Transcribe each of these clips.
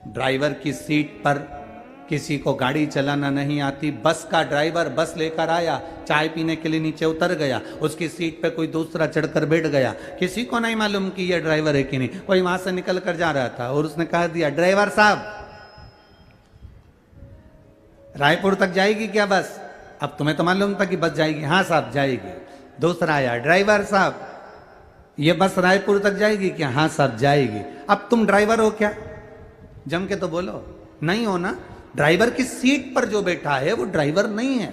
Driver की seat पर किसी को गाड़ी चलाना नहीं आती, बस का ड्राइवर बस लेकर आया, चाय पीने के लिए नीचे उतर गया, उसकी सीट पे कोई दूसरा चढ़कर बैठ गया, किसी को नहीं मालूम कि ये ड्राइवर है कि नहीं। कोई वहां से निकल कर जा रहा था और उसने कह दिया, ड्राइवर साहब रायपुर तक जाएगी क्या बस? अब तुम्हें तो मालूम था कि बस जाएगी। हाँ साहब जाएगी। दूसरा आया, ड्राइवर साहब ये बस रायपुर तक जाएगी क्या? हाँ साहब जाएगी। अब तुम ड्राइवर हो क्या? जम के तो बोलो, नहीं हो ना। ड्राइवर की सीट पर जो बैठा है वो ड्राइवर नहीं है,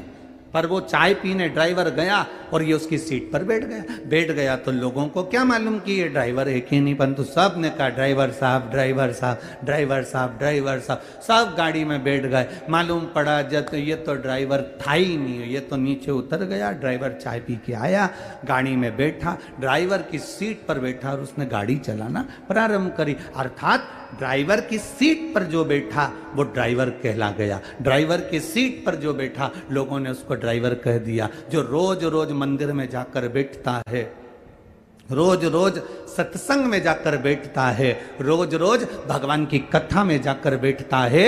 पर वो चाय पीने ड्राइवर गया और ये उसकी सीट पर बैठ गया तो लोगों को क्या मालूम कि ये ड्राइवर है कि नहीं, परंतु सब ने कहा ड्राइवर साहब ड्राइवर साहब ड्राइवर साहब ड्राइवर साहब। सब गाड़ी में बैठ गए। मालूम पड़ा जब ये तो ड्राइवर था ही नहीं, ये तो नीचे उतर गया। ड्राइवर चाय पी के आया, गाड़ी में बैठा, ड्राइवर की सीट पर बैठा और उसने गाड़ी चलाना प्रारंभ करी। अर्थात ड्राइवर की सीट पर जो बैठा वो ड्राइवर कहला गया। ड्राइवर की सीट पर जो बैठा लोगों ने उसको ड्राइवर कह दिया। जो रोज रोज मंदिर में जाकर बैठता है, रोज रोज सत्संग में जाकर बैठता है, रोज रोज भगवान की कथा में जाकर बैठता है,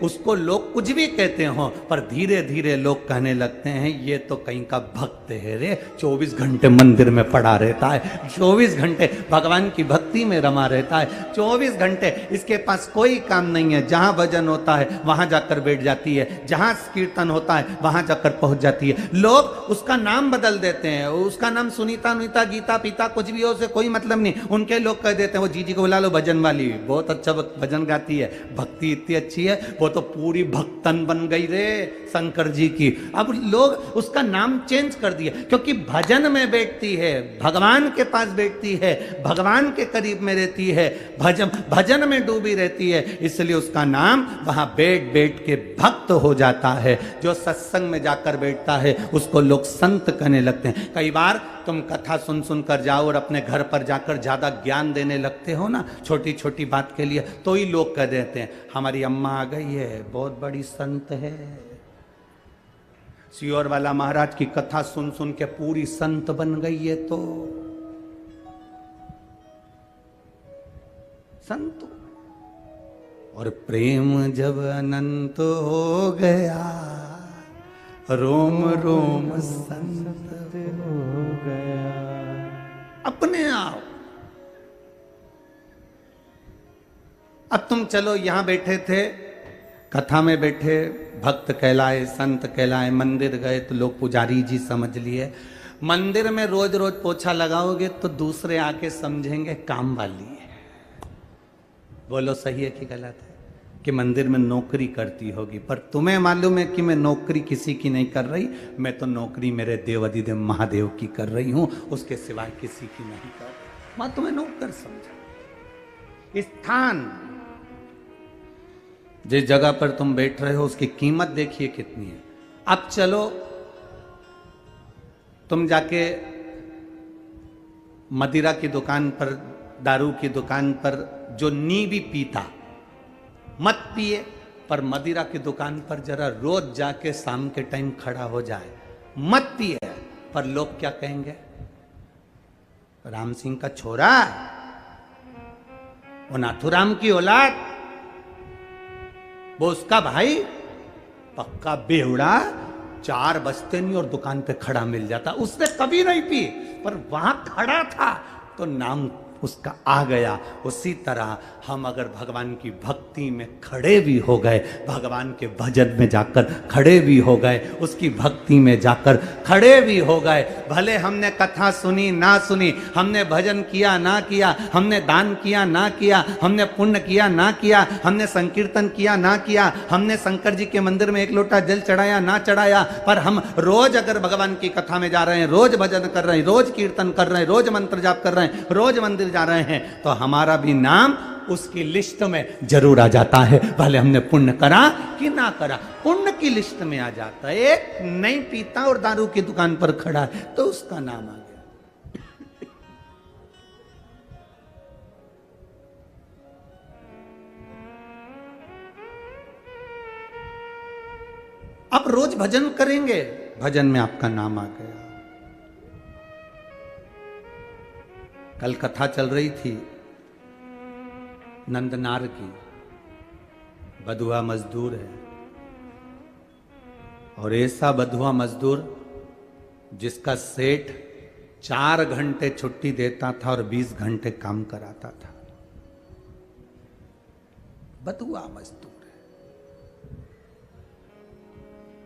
उसको लोग कुछ भी कहते हो, पर धीरे धीरे लोग कहने लगते हैं ये तो कहीं का भक्त है रे, 24 घंटे मंदिर में पड़ा रहता है, 24 घंटे भगवान की भक्ति में रमा रहता है, 24 घंटे इसके पास कोई काम नहीं है। जहां भजन होता है वहां जाकर बैठ जाती है, जहां कीर्तन होता है वहां जाकर पहुंच जाती है। लोग उसका नाम बदल देते हैं, उसका नाम सुनीता नुनीता गीता पीता कुछ भी हो, उसे कोई मतलब नहीं। उनके लोग कह देते हैं वो जीजी को बुला लो भजन वाली, बहुत अच्छा भजन गाती है, भक्ति इतनी अच्छी है, वो तो पूरी भक्तन बन गई रे शंकर जी की। अब लोग उसका नाम चेंज कर दिया, क्योंकि भजन में बैठती है, भगवान के पास बैठती है, भगवान के करीब में रहती है, भजन में डूबी रहती है, इसलिए उसका नाम वहां बैठ बैठ के भक्त हो जाता है। जो सत्संग में जाकर बैठता है उसको लोग संत कहने लगते हैं। कई बार तुम कथा सुन सुन कर जाओ और अपने घर पर जाकर ज्यादा ज्ञान देने लगते हो ना, छोटी छोटी बात के लिए, तो ही लोग कह देते हैं हमारी अम्मा आ गई है, बहुत बड़ी संत है। सियोर वाला महाराज की कथा सुन सुन के पूरी संत बन गई है, तो संत। और प्रेम जब अनंत हो गया, रोम रोम संत हो गया अपने आप। अब तुम चलो यहां बैठे थे, कथा में बैठे, भक्त कहलाए, संत कहलाए, मंदिर गए तो लोग पुजारी जी समझ लिए। मंदिर में रोज रोज पोछा लगाओगे तो दूसरे आके समझेंगे काम वाली है। बोलो सही है कि गलत है? कि मंदिर में नौकरी करती होगी, पर तुम्हें मालूम है कि मैं नौकरी किसी की नहीं कर रही, मैं तो नौकरी मेरे देव अधिदेव महादेव की कर रही हूं, उसके सिवाय किसी की नहीं कर रही। मैं तुम्हें नौकर समझा। स्थान, जिस जगह पर तुम बैठ रहे हो उसकी कीमत देखिए कितनी है। अब चलो तुम जाके मदिरा की दुकान पर, दारू की दुकान पर जो नींबी पीता मत पिए, पर मदिरा की दुकान पर जरा रोज जाके शाम के टाइम खड़ा हो जाए, मत पिए, पर लोग क्या कहेंगे? राम सिंह का छोरा, वो नाथुराम की औलाद, वो उसका भाई पक्का बेवड़ा, 4 बजते नहीं और दुकान पे खड़ा मिल जाता। उसने कभी नहीं पी, पर वहां खड़ा था तो नाम उसका आ गया। उसी तरह हम अगर भगवान की भक्ति में खड़े भी हो गए, भगवान के भजन में जाकर खड़े भी हो गए, उसकी भक्ति में जाकर खड़े भी हो गए, भले हमने कथा सुनी ना सुनी, हमने भजन किया ना किया, हमने दान किया ना किया, हमने पुण्य किया ना किया, हमने संकीर्तन किया ना किया, हमने शंकर जी के मंदिर में 1 लोटा जल चढ़ाया ना चढ़ाया, पर हम रोज अगर भगवान की कथा में जा रहे हैं, रोज भजन कर रहे हैं, रोज कीर्तन कर रहे हैं, रोज मंत्र जाप कर रहे हैं, रोज मंदिर जा रहे हैं, तो हमारा भी नाम उसकी लिस्ट में जरूर आ जाता है, भले हमने पुण्य करा कि ना करा, पुण्य की लिस्ट में आ जाता है। एक नहीं पीता और दारू की दुकान पर खड़ा है तो उसका नाम आ गया। आप रोज भजन करेंगे, भजन में आपका नाम आ गया। कल कथा चल रही थी नंदनार की, बधुआ मजदूर है, और ऐसा बधुआ मजदूर जिसका सेठ 4 घंटे छुट्टी देता था और 20 घंटे काम कराता था। बधुआ मजदूर है,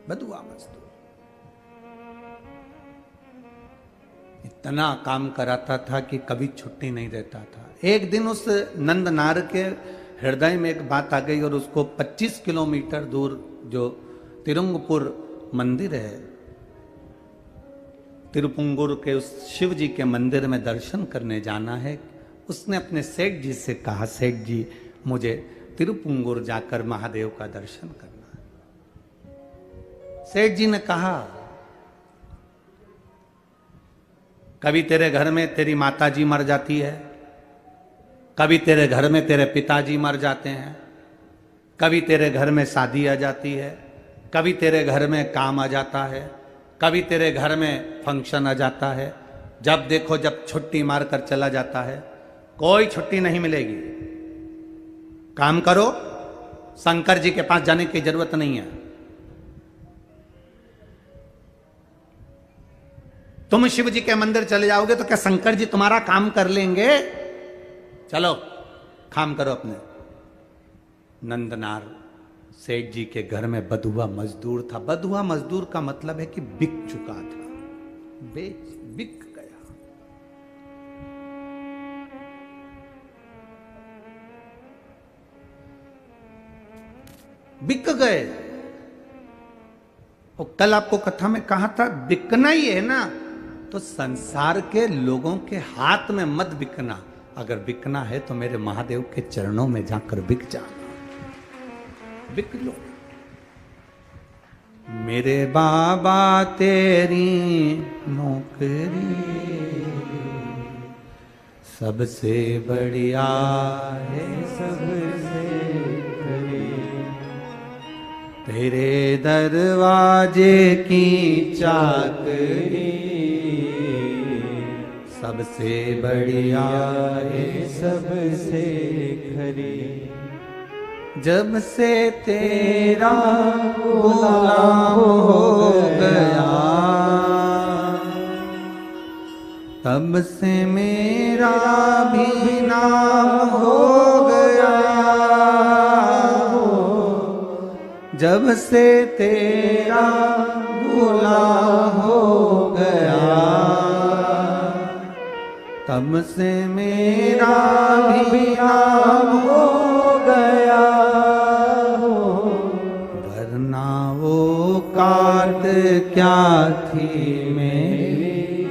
बधुआ मजदूर। इतना काम कराता था कि कभी छुट्टी नहीं देता था। एक दिन उस नंद नार के हृदय में एक बात आ गई और उसको 25 किलोमीटर दूर जो तिरुंगपुर मंदिर है, तिरुपुंगुर के उस शिव जी के मंदिर में दर्शन करने जाना है। उसने अपने सेठ जी से कहा, सेठ जी मुझे तिरुपुंगुर जाकर महादेव का दर्शन करना है। सेठ जी ने कहा, कभी तेरे घर में तेरी माता जी मर जाती है, कभी तेरे घर में तेरे पिताजी मर जाते हैं, कभी तेरे घर में शादी आ जाती है, कभी तेरे घर में काम आ जाता है, कभी तेरे घर में फंक्शन आ जाता है। जब देखो जब छुट्टी मार कर चला जाता है, कोई छुट्टी नहीं मिलेगी। काम करो, शंकर जी के पास जाने की जरूरत नहीं है। तुम शिव जी के मंदिर चले जाओगे तो क्या शंकर जी तुम्हारा काम कर लेंगे? चलो काम करो अपने। नंदनार सेठ जी के घर में बधुआ मजदूर था। बधुआ मजदूर का मतलब है कि बिक चुका था, बिक गया। बिक गए। और कल आपको कथा में कहा था, बिकना ही है ना तो संसार के लोगों के हाथ में मत बिकना। अगर बिकना है तो मेरे महादेव के चरणों में जाकर बिक जाना, बिक लो। मेरे बाबा तेरी नौकरी सबसे बढ़िया है, सबसे तेरे दरवाजे की चाकरी सबसे बढ़िया है, सबसे खरी। जब से तेरा गुलाम हो गया, तब से मेरा भी नाम हो गया। जब से तेरा गुलाम हो गया, तब से मेरा भी नाम हो गया। वरना वो काट क्या थी मेरी,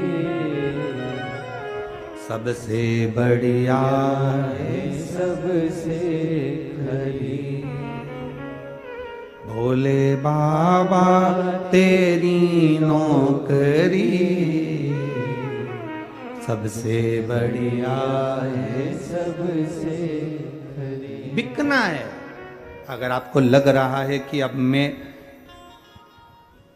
सबसे बढ़िया है, सबसे खरी। भोले बाबा तेरी नौकरी सबसे बढ़िया है, सबसे खरी। बिकना है। अगर आपको लग रहा है कि अब मैं,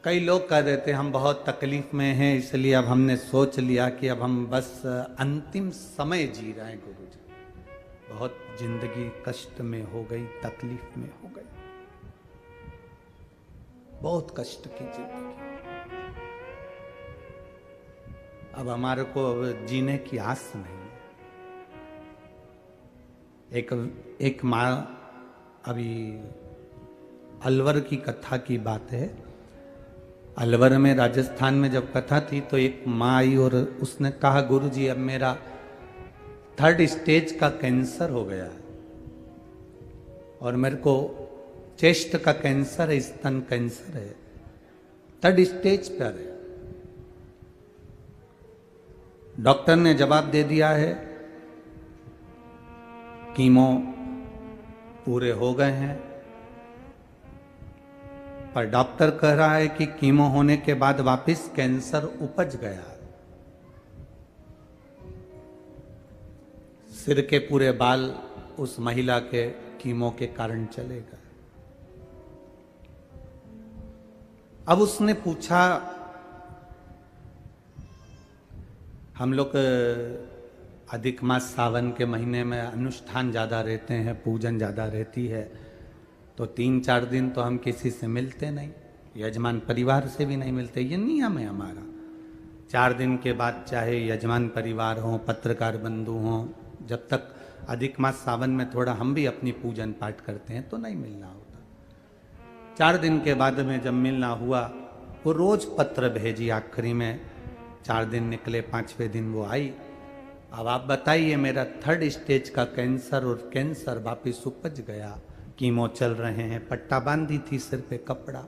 कई लोग कह रहे थे हम बहुत तकलीफ में हैं, इसलिए अब हमने सोच लिया कि अब हम बस अंतिम समय जी रहे हैं। गुरु जी, बहुत जिंदगी कष्ट में हो गई, तकलीफ में हो गई, बहुत कष्ट की जिंदगी। अब हमारे को जीने की आस नहीं है। एक माँ, अभी अलवर की कथा की बात है। अलवर में, राजस्थान में जब कथा थी तो एक माँ आई और उसने कहा, गुरुजी अब मेरा 3rd स्टेज का कैंसर हो गया है और मेरे को चेस्ट का कैंसर है, स्तन कैंसर है, 3rd स्टेज पर है। डॉक्टर ने जवाब दे दिया है, कीमो पूरे हो गए हैं, पर डॉक्टर कह रहा है कि कीमो होने के बाद वापस कैंसर उपज गया। सिर के पूरे बाल उस महिला के कीमो के कारण चले गए। अब उसने पूछा, हम लोग अधिक मास सावन के महीने में अनुष्ठान ज़्यादा रहते हैं, पूजन ज़्यादा रहती है, तो 3-4 दिन तो हम किसी से मिलते नहीं, यजमान परिवार से भी नहीं मिलते, ये नियम है हमारा। 4 दिन के बाद चाहे यजमान परिवार हो, पत्रकार बंधु हो, जब तक अधिक मास सावन में थोड़ा हम भी अपनी पूजन पाठ करते हैं तो नहीं मिलना होता। 4 दिन के बाद में जब मिलना हुआ, वो रोज पत्र भेजी, आखिरी में 4 दिन निकले, 5वें दिन वो आई। अब आप बताइए, मेरा 3rd स्टेज का कैंसर, और कैंसर वापिस उपज गया, कीमो चल रहे हैं, पट्टा बांधी थी सिर पे, कपड़ा,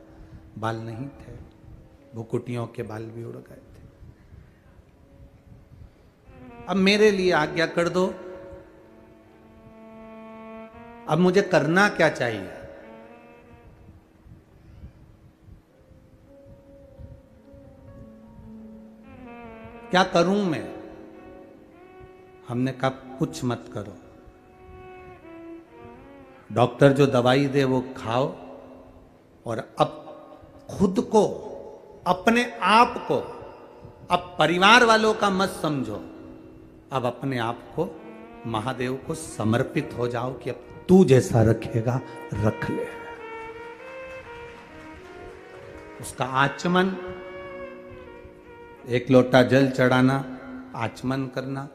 बाल नहीं थे, भुकुटियों के बाल भी उड़ गए थे। अब मेरे लिए आज्ञा कर दो, अब मुझे करना क्या चाहिए? क्या करूं मैं? हमने कहा कुछ मत करो, डॉक्टर जो दवाई दे वो खाओ, और अब खुद को, अपने आप को, अब परिवार वालों का मत समझो, अब अपने आप को महादेव को समर्पित हो जाओ कि अब तू जैसा रखेगा रख ले। उसका आचमन, 1 लोटा जल चढ़ाना, आचमन करना।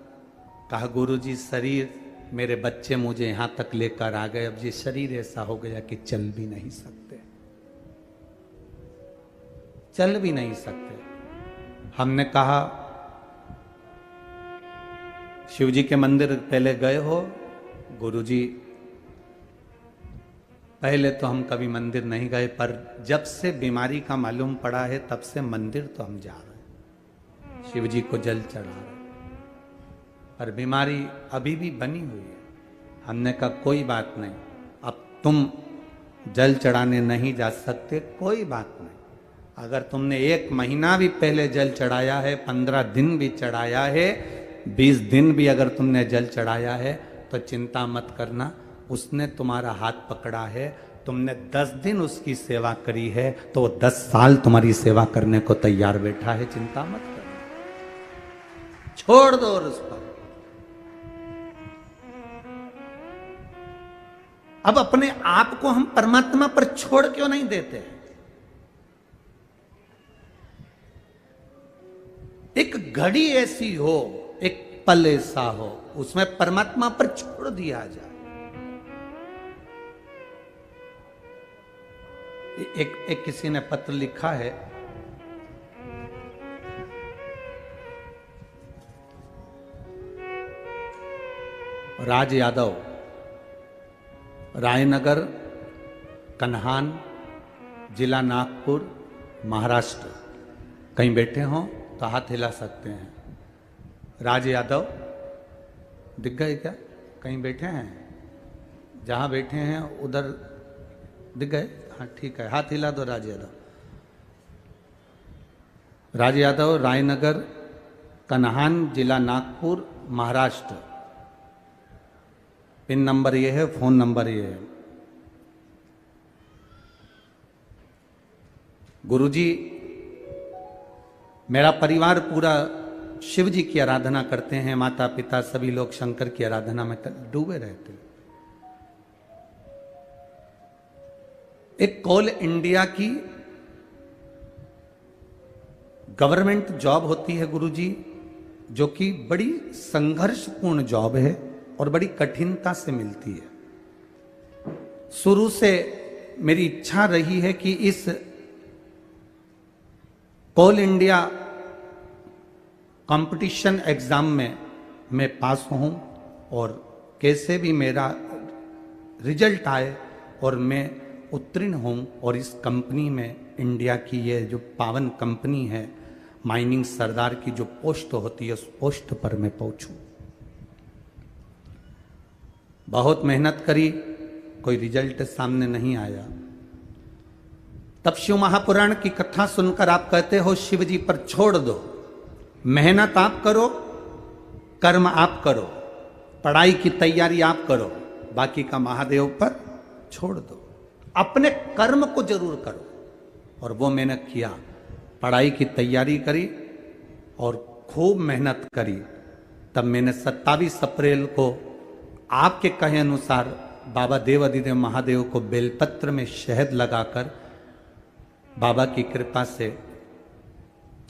कहा गुरुजी शरीर, मेरे बच्चे मुझे यहां तक लेकर आ गए, अब ये शरीर ऐसा हो गया कि चल भी नहीं सकते, चल भी नहीं सकते। हमने कहा शिव जी के मंदिर पहले गए हो? गुरुजी पहले तो हम कभी मंदिर नहीं गए, पर जब से बीमारी का मालूम पड़ा है तब से मंदिर तो हम जा रहे हैं, शिव जी को जल चढ़ा रहे हैं, पर बीमारी अभी भी बनी हुई है। हमने कहा कोई बात नहीं, अब तुम जल चढ़ाने नहीं जा सकते, कोई बात नहीं। अगर तुमने 1 महीना भी पहले जल चढ़ाया है, 15 दिन भी चढ़ाया है, 20 दिन भी अगर तुमने जल चढ़ाया है, तो चिंता मत करना, उसने तुम्हारा हाथ पकड़ा है, तुमने 10 दिन उसकी सेवा करी है, तो वो 10 साल तुम्हारी सेवा करने को तैयार बैठा है, चिंता मत करना, छोड़ दो और उस पर। अब अपने आप को हम परमात्मा पर छोड़ क्यों नहीं देते? एक घड़ी ऐसी हो, एक पल ऐसा हो, उसमें परमात्मा पर छोड़ दिया जाए। एक किसी ने पत्र लिखा है, राज यादव, रायनगर, कन्हान, जिला नागपुर, महाराष्ट्र। कहीं बैठे हो तो हाथ हिला सकते हैं। राज यादव दिख गए क्या? कहीं बैठे हैं? जहां बैठे हैं उधर दिख गए? हाँ ठीक है, हाथ हिला दो। राज यादव, राज यादव, रायनगर, कन्हान, जिला नागपुर, महाराष्ट्र। पिन नंबर ये है, फोन नंबर ये है। गुरुजी, मेरा परिवार पूरा शिव जी की आराधना करते हैं, माता पिता सभी लोग शंकर की आराधना में डूबे रहते हैं। एक कोल इंडिया की गवर्नमेंट जॉब होती है गुरुजी, जो कि बड़ी संघर्षपूर्ण जॉब है और बड़ी कठिनता से मिलती है। शुरू से मेरी इच्छा रही है कि इस कोल इंडिया कंपटीशन एग्जाम में मैं पास हूं, और कैसे भी मेरा रिजल्ट आए और मैं उत्तीर्ण हूं, और इस कंपनी में, इंडिया की ये जो पावन कंपनी है, माइनिंग सरदार की जो पोस्ट होती है, उस पोस्ट पर मैं पहुंचूं। बहुत मेहनत करी, कोई रिजल्ट सामने नहीं आया। तब शिव महापुराण की कथा सुनकर आप कहते हो शिव जी पर छोड़ दो, मेहनत आप करो, कर्म आप करो, पढ़ाई की तैयारी आप करो, बाकी का महादेव पर छोड़ दो। अपने कर्म को जरूर करो, और वो मैंने किया। पढ़ाई की तैयारी करी और खूब मेहनत करी। तब मैंने 27 अप्रैल को आपके कहे अनुसार बाबा देव अधिदेव महादेव को बेलपत्र में शहद लगाकर बाबा की कृपा से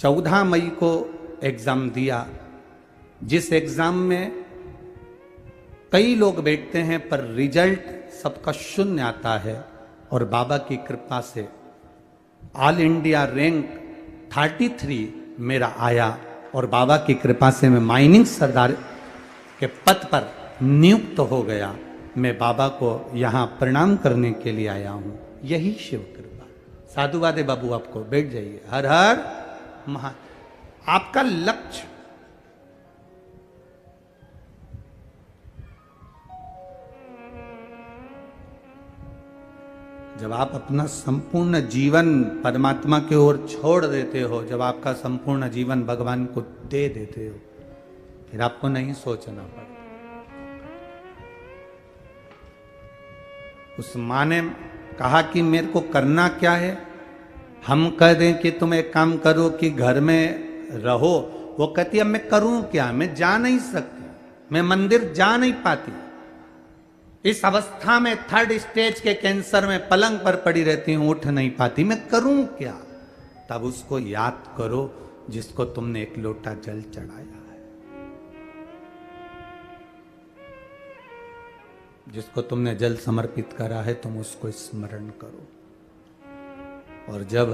14 मई को एग्जाम दिया, जिस एग्जाम में कई लोग बैठते हैं पर रिजल्ट सबका शून्य आता है, और बाबा की कृपा से ऑल इंडिया रैंक 33 मेरा आया, और बाबा की कृपा से मैं माइनिंग सरदार के पद पर नियुक्त हो गया। मैं बाबा को यहाँ प्रणाम करने के लिए आया हूँ, यही शिव कृपा। साधुवाद है बाबू, आपको बैठ जाइए। हर हर महा। आपका लक्ष्य जब आप अपना संपूर्ण जीवन परमात्मा की ओर छोड़ देते हो, जब आपका संपूर्ण जीवन भगवान को दे देते हो, फिर आपको नहीं सोचना पड़ता। उस माँ ने कहा कि मेरे को करना क्या है। हम कह दें कि तुम एक काम करो कि घर में रहो, वो कहती है मैं करूं क्या, मैं जा नहीं सकती, मैं मंदिर जा नहीं पाती, इस अवस्था में 3rd स्टेज के कैंसर में पलंग पर पड़ी रहती हूं, उठ नहीं पाती, मैं करूं क्या। तब उसको याद करो जिसको तुमने एक लोटा जल चढ़ाया है, जिसको तुमने जल समर्पित करा है, तुम उसको स्मरण करो। और जब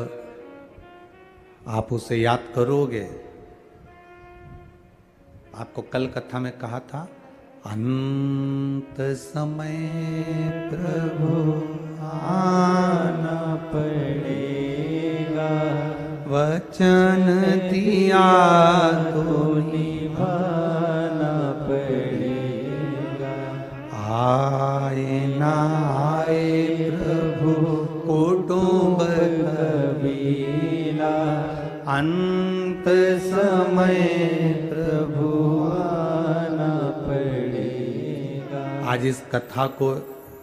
आप उसे याद करोगे, आपको कल कथा में कहा था, अंत समय प्रभु आना पड़ेगा, वचन दिया तो निभाना पड़ेगा, आए ना आए प्रभु कुटुंब कबीला, अंत समय प्रभु आना पड़ेगा। आज इस कथा को,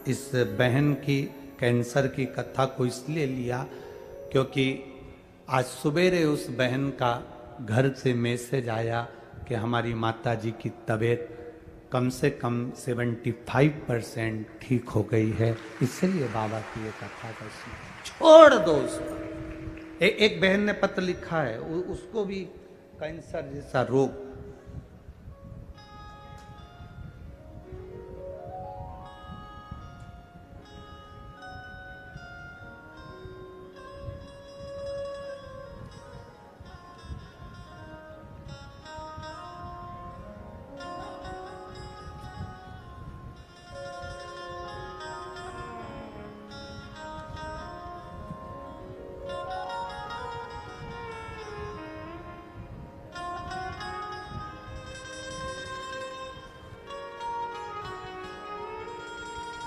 इस बहन की कैंसर की कथा को इसलिए लिया क्योंकि आज सवेरे उस बहन का घर से मैसेज आया कि हमारी माता जी की तबीयत कम से कम 75% ठीक हो गई है। इसलिए बाबा की ये कथा का छोड़ दो उसको। एक बहन ने पत्र लिखा है, उसको भी कैंसर जैसा रोग,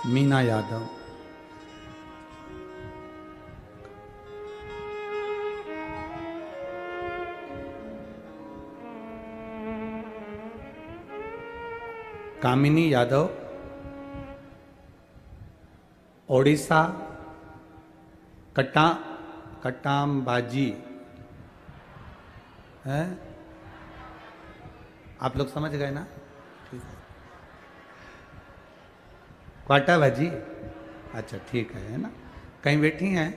मीना यादव, कामिनी यादव, ओडिशा कटामबाजी है। आप लोग समझ गए ना? क्वाटा भाजी, अच्छा ठीक है ना? कहीं बैठी हैं,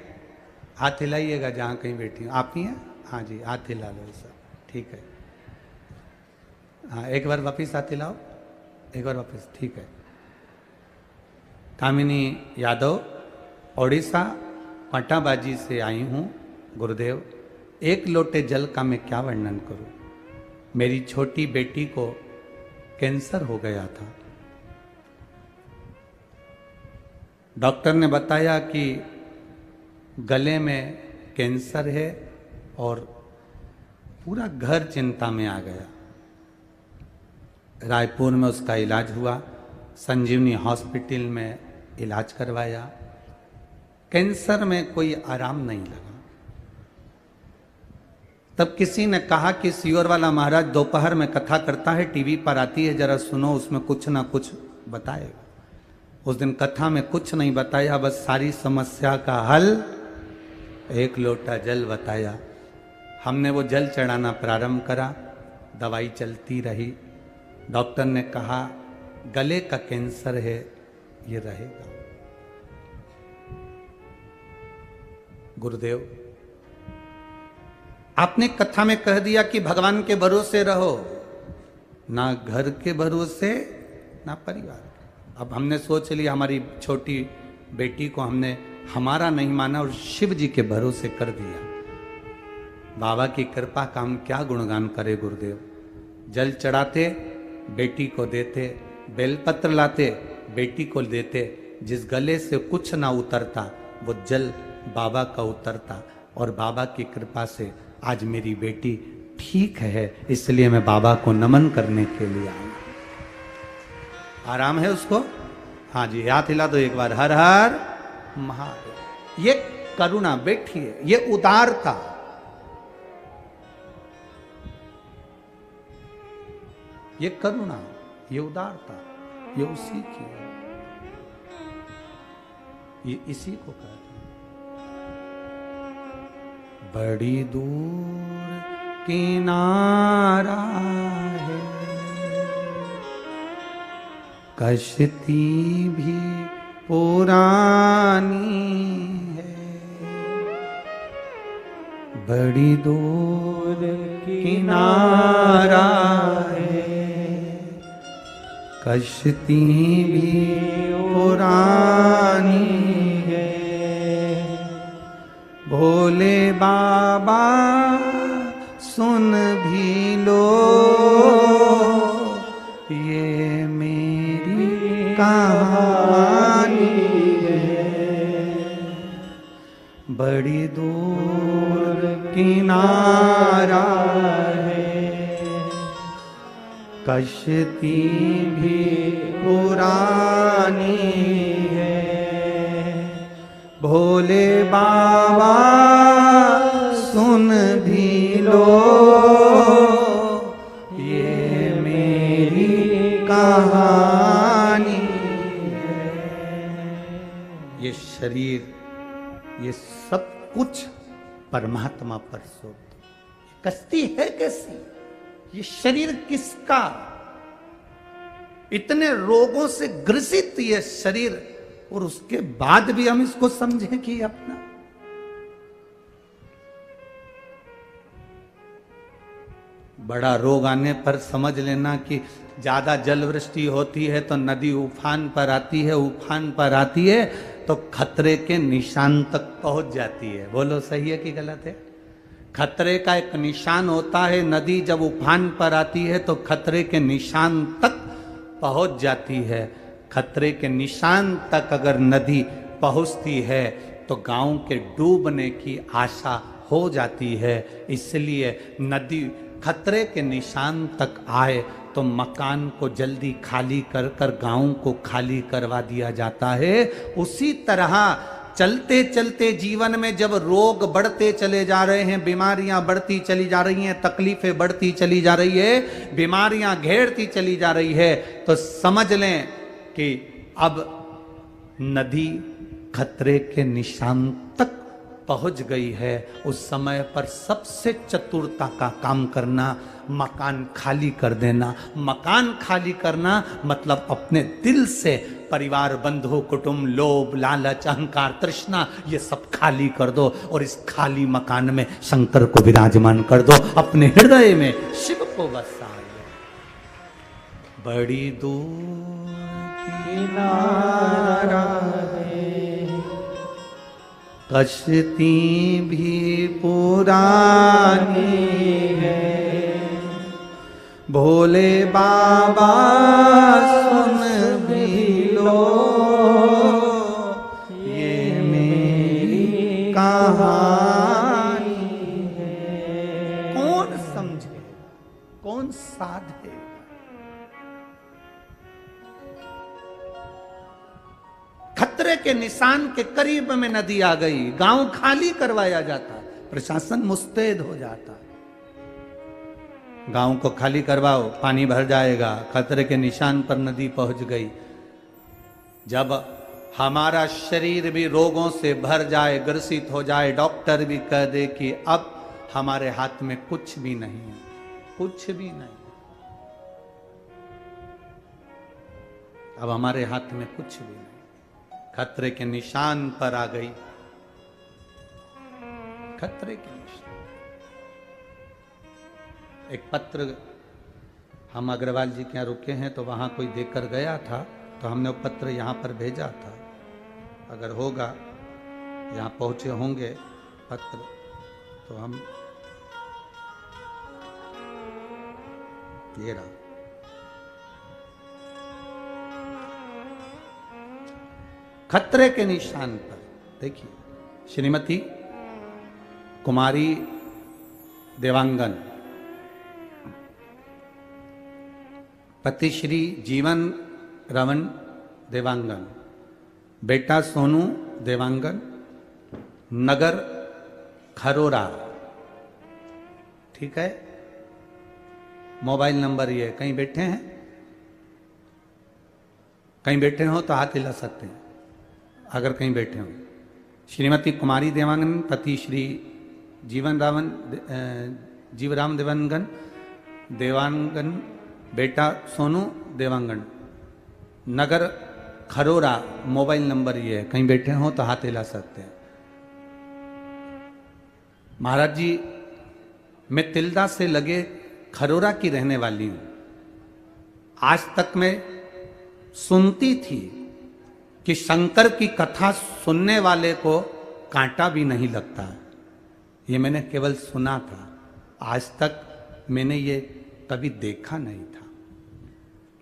हाथ हिलाइएगा जहाँ कहीं बैठी हैं। आप ही हैं? हाँ जी, हाथ हिला लो सब, ठीक है। हाँ, एक बार वापिस हाथ हिलाओ, एक बार वापिस, ठीक है। कामिनी यादव, ओडिशा पटाबाजी से आई हूँ। गुरुदेव, एक लोटे जल का मैं क्या वर्णन करूँ। मेरी छोटी बेटी को कैंसर हो गया था। डॉक्टर ने बताया कि गले में कैंसर है और पूरा घर चिंता में आ गया। रायपुर में उसका इलाज हुआ, संजीवनी हॉस्पिटल में इलाज करवाया। कैंसर में कोई आराम नहीं लगा। तब किसी ने कहा कि सियोर वाला महाराज दोपहर में कथा करता है, टीवी पर आती है, जरा सुनो, उसमें कुछ ना कुछ बताएगा। उस दिन कथा में कुछ नहीं बताया, बस सारी समस्या का हल एक लोटा जल बताया। हमने वो जल चढ़ाना प्रारंभ करा, दवाई चलती रही। डॉक्टर ने कहा गले का कैंसर है, ये रहेगा। गुरुदेव, आपने कथा में कह दिया कि भगवान के भरोसे रहो, ना घर के भरोसे ना परिवार के। अब हमने सोच लिया, हमारी छोटी बेटी को हमने हमारा नहीं माना और शिव जी के भरोसे कर दिया। बाबा की कृपा का हम क्या गुणगान करें गुरुदेव। जल चढ़ाते बेटी को देते, बेलपत्र लाते बेटी को देते, जिस गले से कुछ ना उतरता वो जल बाबा का उतरता, और बाबा की कृपा से आज मेरी बेटी ठीक है, इसलिए मैं बाबा को नमन करने के लिए आया। आराम है उसको? हाँ जी, हाथ हिला दो एक बार, हर हर महादेव। ये करुणा, बैठिए, ये उदारता, ये करुणा, ये उदारता, ये उसी की है, ये इसी को कहते हैं। बड़ी दूर किनारा है, कश्ती भी पुरानी है, बड़ी दूर किनारा है, कश्ती भी पुरानी है, भोले बाबा सुन भी लो ये मेरी कहानी है, बड़ी दूर किनारा है, कश्ती भी पुरानी है, भोले बाबा सुन भी लो ये मेरी कहानी है। ये शरीर, ये सब कुछ परमात्मा पर सौंप दो। कश्ती है कैसी? ये शरीर किसका? इतने रोगों से ग्रसित ये शरीर, और उसके बाद भी हम इसको समझें कि अपना। बड़ा रोग आने पर समझ लेना कि ज्यादा जल वृष्टि होती है तो नदी उफान पर आती है, उफान पर आती है तो खतरे के निशान तक पहुंच जाती है। बोलो सही है कि गलत है? खतरे का एक निशान होता है, नदी जब उफान पर आती है तो खतरे के निशान तक पहुंच जाती है। खतरे के निशान तक अगर नदी पहुंचती है तो गांव के डूबने की आशा हो जाती है। इसलिए नदी खतरे के निशान तक आए तो मकान को जल्दी खाली कर कर गांव को खाली करवा दिया जाता है। उसी तरह चलते चलते जीवन में जब रोग बढ़ते चले जा रहे हैं, बीमारियां बढ़ती चली जा रही हैं, तकलीफें बढ़ती चली जा रही है, बीमारियां घेरती चली जा रही है, तो समझ लें कि अब नदी खतरे के निशान तक पहुंच गई है। उस समय पर सबसे चतुरता का काम करना, मकान खाली कर देना। मकान खाली करना मतलब अपने दिल से परिवार, बंधु, कुटुंब, लोभ, लालच, अहंकार, तृष्णा, ये सब खाली कर दो और इस खाली मकान में शंकर को विराजमान कर दो। अपने हृदय में शिव को बसाए। बड़ी दूर किनारा है, कश्ती भी पुरानी है, भोले बाबा सुन भी लो ये मेरी कहानी है। कौन समझे, कौन साधे? खतरे के निशान के करीब में नदी आ गई, गांव खाली करवाया जाता, प्रशासन मुस्तैद हो जाता। गांव को खाली करवाओ, पानी भर जाएगा। खतरे के निशान पर नदी पहुंच गई। जब हमारा शरीर भी रोगों से भर जाए, ग्रसित हो जाए, डॉक्टर भी कह दे कि अब हमारे हाथ में कुछ भी नहीं है, कुछ भी नहीं, अब हमारे हाथ में कुछ भी नहीं, खतरे के निशान पर आ गई। खतरे के निशान। एक पत्र हम अग्रवाल जी के यहाँ रुके हैं तो वहां कोई देकर गया था, तो हमने वो पत्र यहां पर भेजा था। अगर होगा, यहाँ पहुंचे होंगे पत्र, तो हम ये रहा। खतरे के निशान पर देखिए, श्रीमती कुमारी देवांगन, पति श्री जीवन रमन देवांगन, बेटा सोनू देवांगन, नगर खरोरा। ठीक है, मोबाइल नंबर ये। कहीं बैठे हैं, कहीं बैठे हो तो हाथ हिला सकते हैं अगर कहीं बैठे हो। श्रीमती कुमारी देवांगन, पति श्री जीवराम देवांगन, बेटा सोनू देवांगन, नगर खरोरा। मोबाइल नंबर ये है, कहीं बैठे हो तो हाथ हिला सकते हैं। महाराज जी, मैं तिल्दा से लगे खरोरा की रहने वाली हूं। आज तक मैं सुनती थी कि शंकर की कथा सुनने वाले को कांटा भी नहीं लगता है। ये मैंने केवल सुना था, आज तक मैंने ये कभी देखा नहीं था।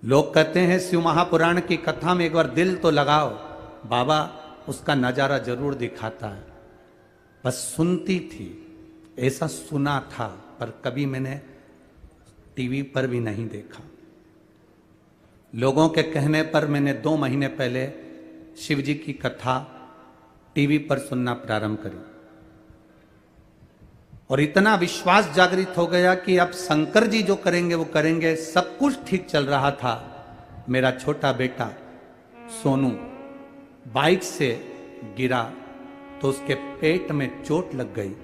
लोग कहते हैं शिव महापुराण की कथा में एक बार दिल तो लगाओ, बाबा उसका नजारा जरूर दिखाता है। बस सुनती थी, ऐसा सुना था, पर कभी मैंने टीवी पर भी नहीं देखा। लोगों के कहने पर मैंने 2 महीने पहले शिव जी की कथा टीवी पर सुनना प्रारंभ करी, और इतना विश्वास जागृत हो गया कि अब शंकर जी जो करेंगे वो करेंगे। सब कुछ ठीक चल रहा था। मेरा छोटा बेटा सोनू बाइक से गिरा तो उसके पेट में चोट लग गई,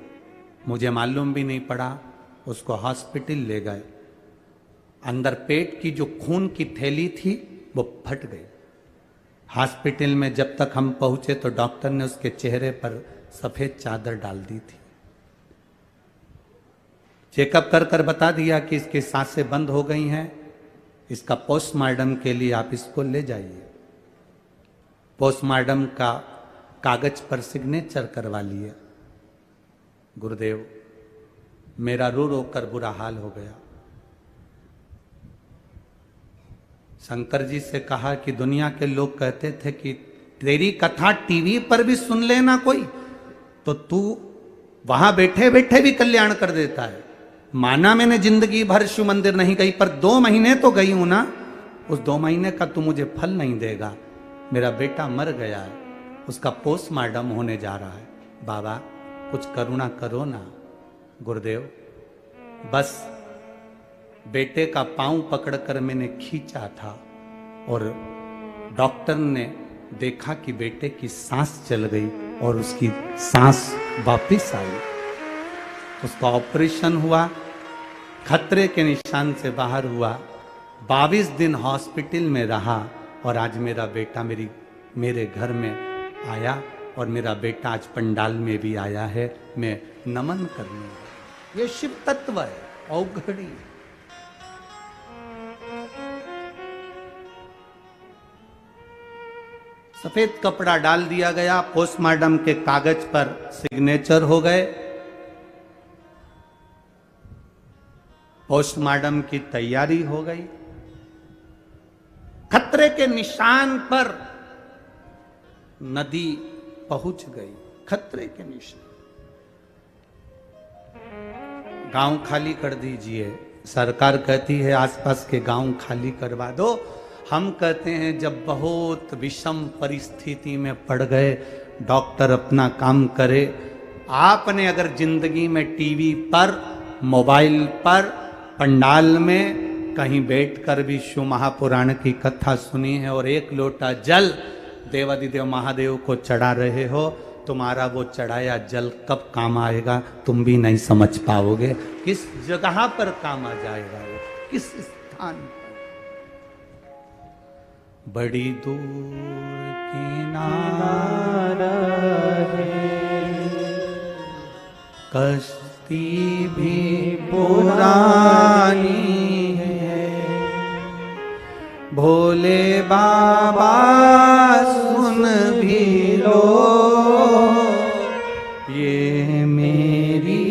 मुझे मालूम भी नहीं पड़ा। उसको हॉस्पिटल ले गए। अंदर पेट की जो खून की थैली थी वो फट गई। हॉस्पिटल में जब तक हम पहुंचे तो डॉक्टर ने उसके चेहरे पर सफेद चादर डाल दी थी। चेकअप कर कर बता दिया कि इसकी सांसें बंद हो गई हैं, इसका पोस्टमार्टम के लिए आप इसको ले जाइए। पोस्टमार्टम का कागज पर सिग्नेचर करवा लिए। गुरुदेव, मेरा रो रो कर बुरा हाल हो गया। शंकर जी से कहा कि दुनिया के लोग कहते थे कि तेरी कथा टीवी पर भी सुन लेना कोई, तो तू वहां बैठे बैठे भी कल्याण कर देता है। माना मैंने जिंदगी भर शिव मंदिर नहीं गई, पर 2 महीने तो गई हूं ना। उस 2 महीने का तू मुझे फल नहीं देगा। मेरा बेटा मर गया है, उसका पोस्टमार्टम होने जा रहा है। बाबा कुछ करुणा करो ना। गुरुदेव, बस बेटे का पांव पकड़कर मैंने खींचा था और डॉक्टर ने देखा कि बेटे की सांस चल गई और उसकी सांस वापिस आई। उसका ऑपरेशन हुआ, खतरे के निशान से बाहर हुआ, 22 दिन हॉस्पिटल में रहा, और आज मेरा बेटा मेरे घर में आया, और मेरा बेटा आज पंडाल में भी आया है। मैं नमन करने। ये शिव तत्व है, औघड़ी। सफेद कपड़ा डाल दिया गया, पोस्टमार्टम के कागज पर सिग्नेचर हो गए। पोस्टमार्टम की तैयारी हो गई। खतरे के निशान पर नदी पहुंच गई। खतरे के निशान। गांव खाली कर दीजिए। सरकार कहती है आसपास के गांव खाली करवा दो। हम कहते हैं जब बहुत विषम परिस्थिति में पड़ गए, डॉक्टर अपना काम करे। आपने अगर जिंदगी में टीवी पर, मोबाइल पर, पंडाल में कहीं बैठकर भी शिव महापुराण की कथा सुनी है और 1 लोटा जल देवादिदेव महादेव को चढ़ा रहे हो, तुम्हारा वो चढ़ाया जल कब काम आएगा तुम भी नहीं समझ पाओगे। किस जगह पर काम आ जाएगा वो, किस स्थान पर। बड़ी दूर किनारा है, कश्ती भी पुरानी है, भोले बाबा सुन भी लो ये मेरी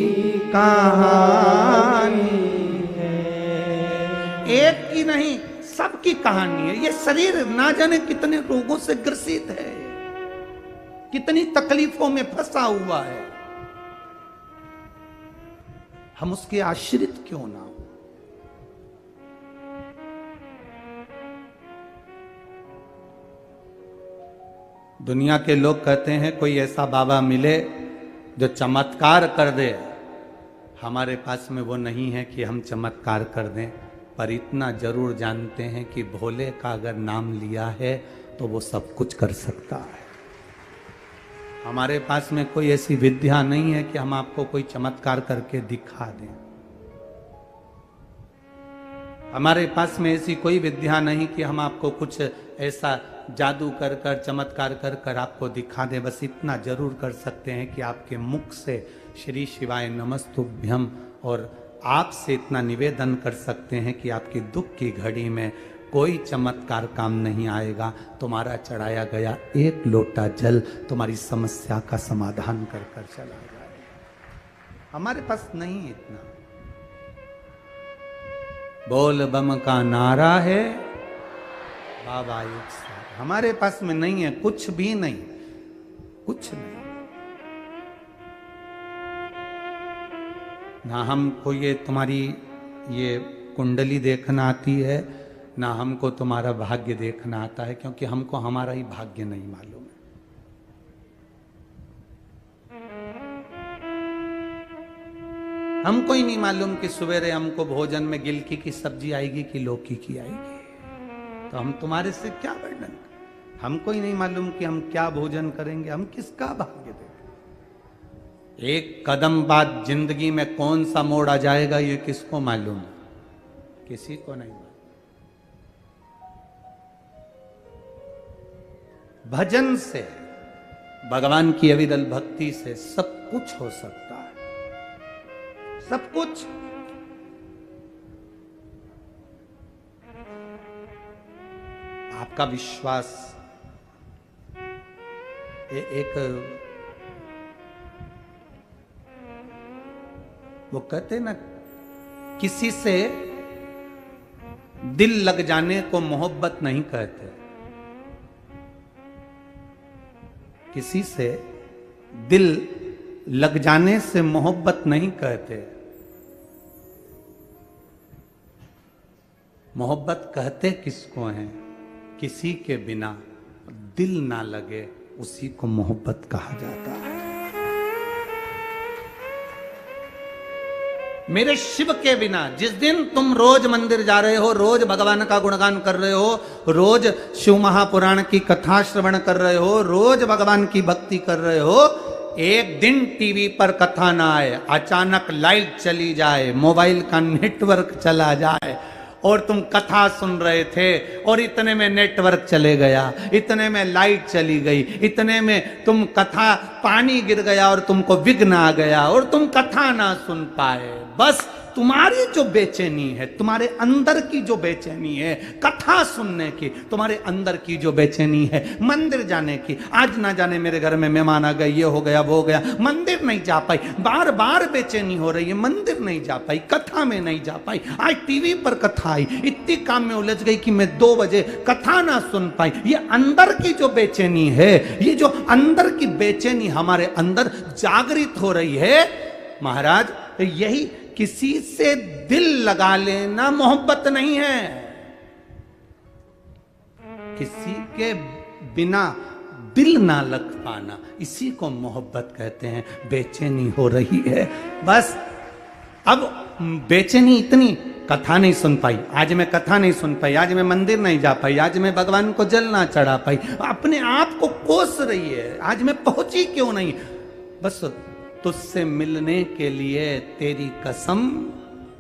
कहानी है। एक की नहीं, सबकी कहानी है। ये शरीर ना जाने कितने रोगों से ग्रसित है, कितनी तकलीफों में फंसा हुआ है। हम उसके आश्रित क्यों ना हो। दुनिया के लोग कहते हैं कोई ऐसा बाबा मिले जो चमत्कार कर दे। हमारे पास में वो नहीं है कि हम चमत्कार कर दें, पर इतना जरूर जानते हैं कि भोले का अगर नाम लिया है तो वो सब कुछ कर सकता है। हमारे पास में कोई ऐसी विद्या नहीं है कि हम आपको कोई चमत्कार करके दिखा दें। हमारे पास में ऐसी कोई विद्या नहीं कि हम आपको कुछ ऐसा जादू कर कर चमत्कार कर कर आपको दिखा दें। बस इतना जरूर कर सकते हैं कि आपके मुख से श्री शिवाय नमस्तुभ्यम और आपसे इतना निवेदन कर सकते हैं कि आपकी दुख की घड़ी में कोई चमत्कार काम नहीं आएगा। तुम्हारा चढ़ाया गया एक लोटा जल तुम्हारी समस्या का समाधान कर कर चला जाएगा। हमारे पास नहीं है इतना। बोल बम का नारा है बाबा एक साथ। हमारे पास में नहीं है, कुछ भी नहीं, कुछ नहीं। ना हमको ये तुम्हारी ये कुंडली देखना आती है, ना हमको तुम्हारा भाग्य देखना आता है, क्योंकि हमको हमारा ही भाग्य नहीं मालूम है। हमको ही नहीं मालूम कि सवेरे हमको भोजन में गिलकी की सब्जी आएगी कि लौकी की आएगी। तो हम तुम्हारे से क्या वर्णन करें। हमको ही नहीं मालूम कि हम क्या भोजन करेंगे, हम किसका भाग्य देंगे। एक कदम बाद जिंदगी में कौन सा मोड़ आ जाएगा ये किसको मालूम है, किसी को नहीं मालूम। भजन से, भगवान की अविरल भक्ति से सब कुछ हो सकता है, सब कुछ। आपका विश्वास एक वो कहते ना, किसी से दिल लग जाने को मोहब्बत नहीं कहते। किसी से दिल लग जाने से मोहब्बत नहीं कहते। मोहब्बत कहते किसको हैं? किसी के बिना दिल ना लगे उसी को मोहब्बत कहा जाता है। मेरे शिव के बिना, जिस दिन तुम रोज मंदिर जा रहे हो, रोज भगवान का गुणगान कर रहे हो, रोज शिव महापुराण की कथा श्रवण कर रहे हो, रोज भगवान की भक्ति कर रहे हो, एक दिन टीवी पर कथा ना आए, अचानक लाइट चली जाए, मोबाइल का नेटवर्क चला जाए और तुम कथा सुन रहे थे और इतने में नेटवर्क चले गया, इतने में लाइट चली गई, इतने में तुम कथा पानी गिर गया और तुमको विघ्न आ गया और तुम कथा ना सुन पाए। बस तुम्हारी जो बेचैनी है, तुम्हारे अंदर की जो बेचैनी है कथा सुनने की, तुम्हारे अंदर की जो बेचैनी है मंदिर जाने की, आज ना जाने मेरे घर में मेहमान आ गए, ये हो गया वो हो गया, मंदिर नहीं जा पाई, बार बार बेचैनी हो रही है, मंदिर नहीं जा पाई, कथा में नहीं जा पाई, आज टीवी पर कथा आई, इतनी काम में उलझ गई कि मैं 2 बजे कथा ना सुन पाई। ये अंदर की जो बेचैनी है, ये जो अंदर की बेचैनी हमारे अंदर जागृत हो रही है महाराज, यही किसी से दिल लगा लेना मोहब्बत नहीं है। किसी के बिना दिल ना लग पाना, इसी को मोहब्बत कहते हैं। बेचैनी हो रही है, बस अब बेचैनी इतनी, कथा नहीं सुन पाई, आज मैं कथा नहीं सुन पाई, आज मैं मंदिर नहीं जा पाई, आज मैं भगवान को जल ना चढ़ा पाई, अपने आप को कोस रही है, आज मैं पहुंची क्यों नहीं। बस तुझसे मिलने के लिए तेरी कसम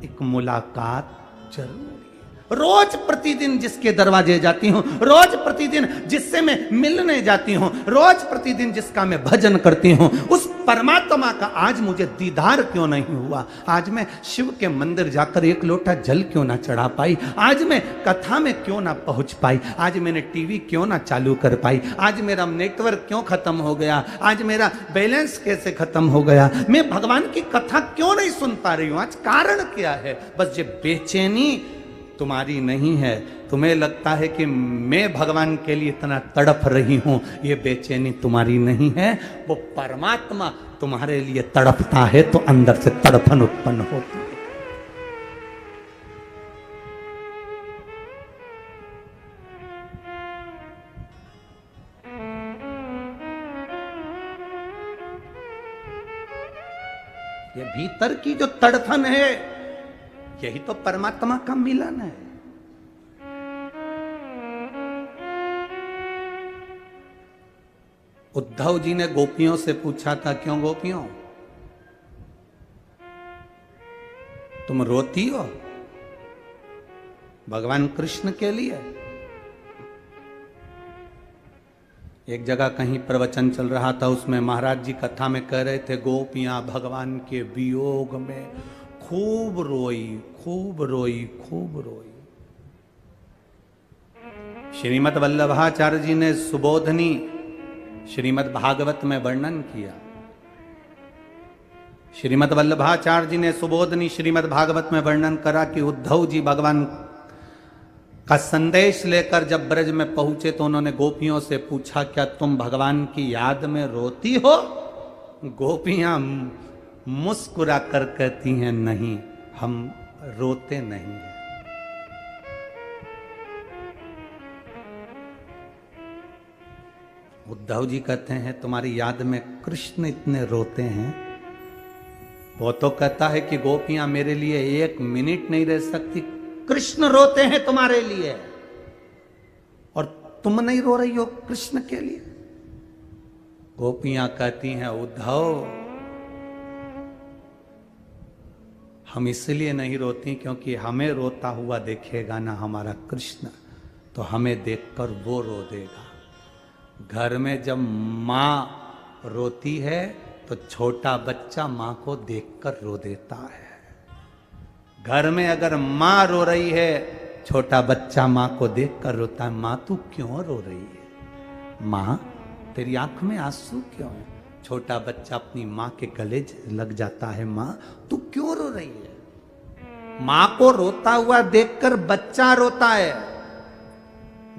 एक मुलाकात जरूरी है। रोज प्रतिदिन जिसके दरवाजे जाती हूं, रोज प्रतिदिन जिससे मैं मिलने जाती हूं, रोज प्रतिदिन जिसका मैं भजन करती हूं, उस परमात्मा का आज मुझे दीदार क्यों नहीं हुआ? आज मैं शिव के मंदिर जाकर एक लोटा जल क्यों ना चढ़ा पाई? आज मैं कथा में क्यों ना पहुंच पाई? आज मैंने टीवी क्यों ना चालू कर पाई? आज मेरा नेटवर्क क्यों खत्म हो गया? आज मेरा बैलेंस कैसे खत्म हो गया? मैं भगवान की कथा क्यों नहीं सुन पा रही हूं? आज कारण क्या है? बस ये बेचैनी तुम्हारी नहीं है। तुम्हें लगता है कि मैं भगवान के लिए इतना तड़प रही हूं, ये बेचैनी तुम्हारी नहीं है। वो परमात्मा तुम्हारे लिए तड़पता है तो अंदर से तड़पन उत्पन्न होती है। ये भीतर की जो तड़फन है, यही तो परमात्मा का मिलन है। उद्धव जी ने गोपियों से पूछा था, क्यों गोपियों तुम रोती हो भगवान कृष्ण के लिए? एक जगह कहीं प्रवचन चल रहा था, उसमें महाराज जी कथा में कह रहे थे, गोपियां भगवान के वियोग में खूब रोई, खूब रोई, खूब रोई। श्रीमद् वल्लभाचार्य जी ने सुबोधनी श्रीमद् भागवत में वर्णन किया। श्रीमद् वल्लभाचार्य जी ने सुबोधनी श्रीमद् भागवत में वर्णन करा कि उद्धव जी भगवान का संदेश लेकर जब ब्रज में पहुंचे तो उन्होंने गोपियों से पूछा, क्या तुम भगवान की याद में रोती हो? गोपियां मुस्कुरा कर कहती हैं, नहीं, हम रोते नहीं हैं। उद्धव जी कहते हैं, तुम्हारी याद में कृष्ण इतने रोते हैं। वो तो कहता है कि गोपियां मेरे लिए एक मिनट नहीं रह सकती, कृष्ण रोते हैं तुम्हारे लिए और तुम नहीं रो रही हो कृष्ण के लिए। गोपियां कहती हैं, उद्धव हम इसलिए नहीं रोती क्योंकि हमें रोता हुआ देखेगा ना हमारा कृष्ण, तो हमें देखकर वो रो देगा। घर में जब माँ रोती है तो छोटा बच्चा माँ को देखकर रो देता है। घर में अगर माँ रो रही है, छोटा बच्चा माँ को देखकर रोता है, माँ तू क्यों रो रही है? माँ तेरी आंख में आंसू क्यों है? छोटा बच्चा अपनी माँ के गले लग जाता है, माँ तू क्यों रो रही है? माँ को रोता हुआ देखकर बच्चा रोता है।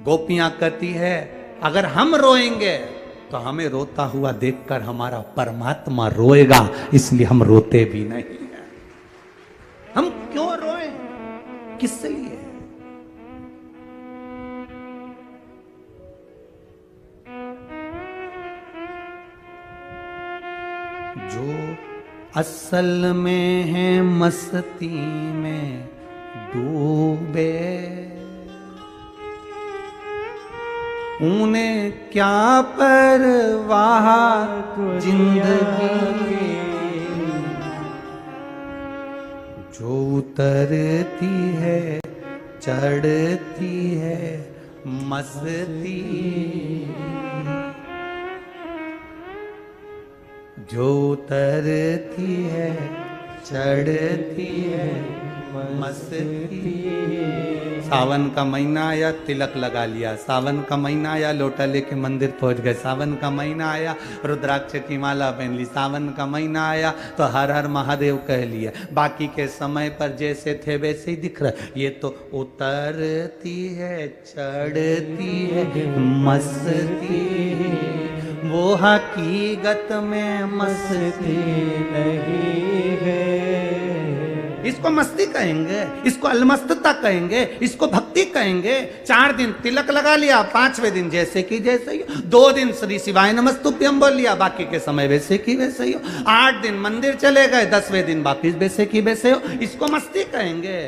गोपियां कहती है, अगर हम रोएंगे तो हमें रोता हुआ देखकर हमारा परमात्मा रोएगा, इसलिए हम रोते भी नहीं हैं। हम क्यों रोएं? किस लिए? जो असल में है मस्ती में डूबे, उन्हें क्या परवाह जिंदगी। जो उतरती है चढ़ती है मस्ती, जो उतरती है चढ़ती है मस्ती। सावन का महीना आया, तिलक लगा लिया। सावन का महीना आया, लोटा लेके मंदिर पहुंच गए। सावन का महीना आया, रुद्राक्ष की माला पहन ली। सावन का महीना आया तो हर हर महादेव कह लिया। बाकी के समय पर जैसे थे वैसे ही दिख रहा। ये तो उतरती है चढ़ती है मस्ती, वो हकीकत में मस्ती नहीं है। इसको मस्ती कहेंगे, इसको अलमस्तता कहेंगे, इसको भक्ति कहेंगे। 4 दिन तिलक लगा लिया, 5वें दिन जैसे कि जैसे ही, 2 दिन श्री शिवाय नमस्तुभ्यम बोल लिया, बाकी के समय वैसे की वैसे ही हो। 8 दिन मंदिर चले गए, 10वें दिन वापिस वैसे की वैसे हो। इसको मस्ती कहेंगे।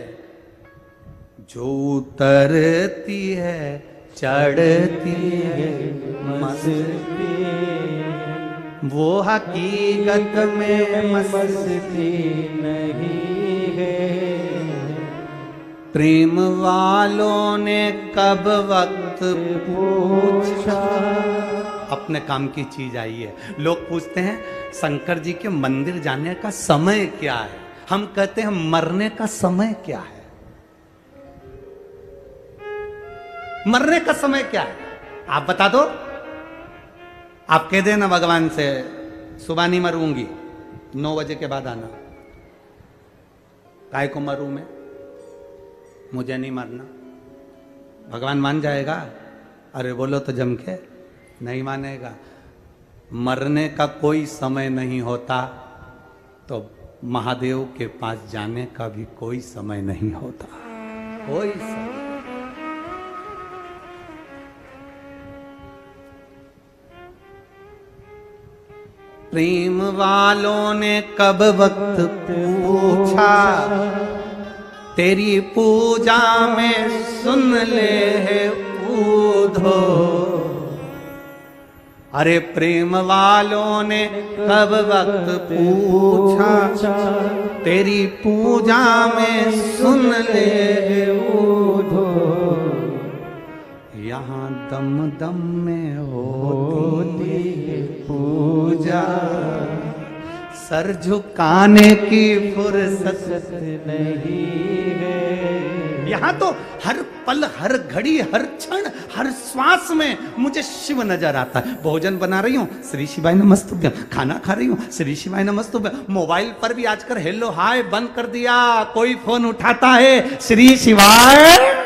जो उतरती है चढ़ती है मस्ती, वो हकीकत में मस्ती नहीं है। प्रेम वालों ने कब वक्त पूछा। अपने काम की चीज आई है। लोग पूछते हैं शंकर जी के मंदिर जाने का समय क्या है, हम कहते हैं मरने का समय क्या है। मरने का समय क्या है आप बता दो। आप कह देना भगवान से सुबह नहीं मरूंगी, 9 बजे के बाद आना। काय को मरूं मैं, मुझे नहीं मरना। भगवान मान जाएगा? अरे बोलो तो जम के, नहीं मानेगा। मरने का कोई समय नहीं होता तो महादेव के पास जाने का भी कोई समय नहीं होता। कोई समय। प्रेम वालों ने कब वक्त पूछा, तेरी पूजा में सुन ले है ऊधो। अरे प्रेम वालों ने कब वक्त पूछा, तेरी पूजा में सुन ले है ऊधो। यहाँ दम दम में होती है पूजा, सर झुकाने की फुर्सत नहीं है। यहाँ तो हर पल, हर घड़ी, हर क्षण, हर श्वास में मुझे शिव नजर आता है। भोजन बना रही हूँ, श्री शिवाय नमस्तुभ्यम। खाना खा रही हूँ, श्री शिवाय नमस्तुभ्यम। मोबाइल पर भी आजकल हेलो हाय बंद कर दिया, कोई फोन उठाता है श्री शिवाय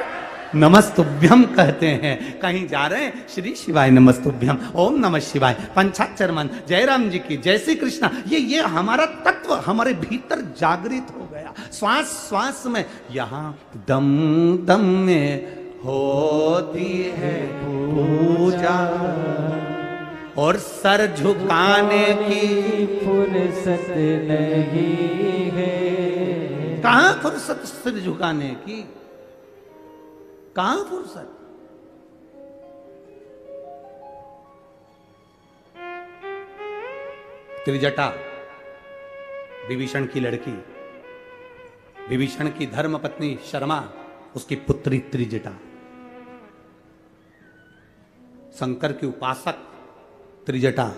नमस्तुभ्यम कहते हैं। कहीं जा रहे हैं, श्री शिवाय नमस्तुभ्यम, ओम नमः शिवाय, पंचाक्षर मंत्र, जय राम जी की, जय श्री कृष्णा। ये हमारा तत्व हमारे भीतर जागृत हो गया। श्वास श्वास में, यहाँ दम दम में होती है पूजा, और सर झुकाने की फुर्सत नहीं है। कहाँ फुर्सत सिर झुकाने की, कहां फुर्सत। त्रिजटा विभीषण की लड़की, विभीषण की धर्म पत्नी शर्मा, उसकी पुत्री त्रिजटा। शंकर की उपासक त्रिजटा।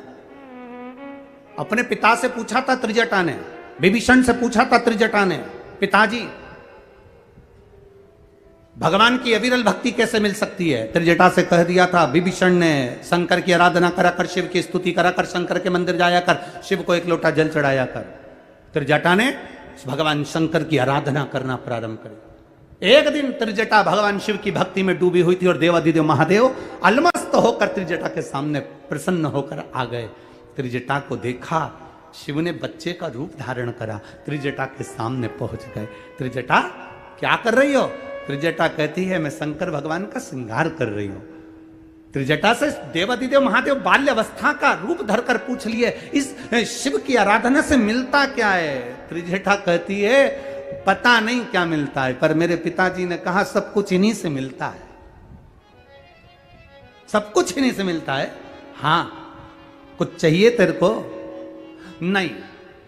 अपने पिता से पूछा था त्रिजटा ने, विभीषण से पूछा था त्रिजटा ने, पिताजी भगवान की अविरल भक्ति कैसे मिल सकती है। त्रिजटा से कह दिया था विभीषण ने, शंकर की आराधना करा कर, शिव की स्तुति करा कर, शंकर के मंदिर जाया कर, शिव को एक लोटा जल चढ़ाया कर। त्रिजटा ने भगवान शंकर की आराधना करना प्रारंभ करी। एक दिन त्रिजटा भगवान शिव की भक्ति में डूबी हुई थी और देवादिदेव महादेव अलमस्त होकर त्रिजटा के सामने प्रसन्न होकर आ गए। त्रिजटा को देखा, शिव ने बच्चे का रूप धारण करा, त्रिजटा के सामने पहुंच गए। त्रिजटा क्या कर रही हो? त्रिजटा कहती है मैं शंकर भगवान का श्रृंगार कर रही हूं। त्रिजटा से देवादिदेव महादेव बाल्य अवस्था का रूप धरकर पूछ लिए, इस शिव की आराधना से मिलता क्या है? त्रिजटा कहती है पता नहीं क्या मिलता है, पर मेरे पिताजी ने कहा सब कुछ इन्हीं से मिलता है, सब कुछ इन्हीं से मिलता है। हां, कुछ चाहिए तेरे को? नहीं,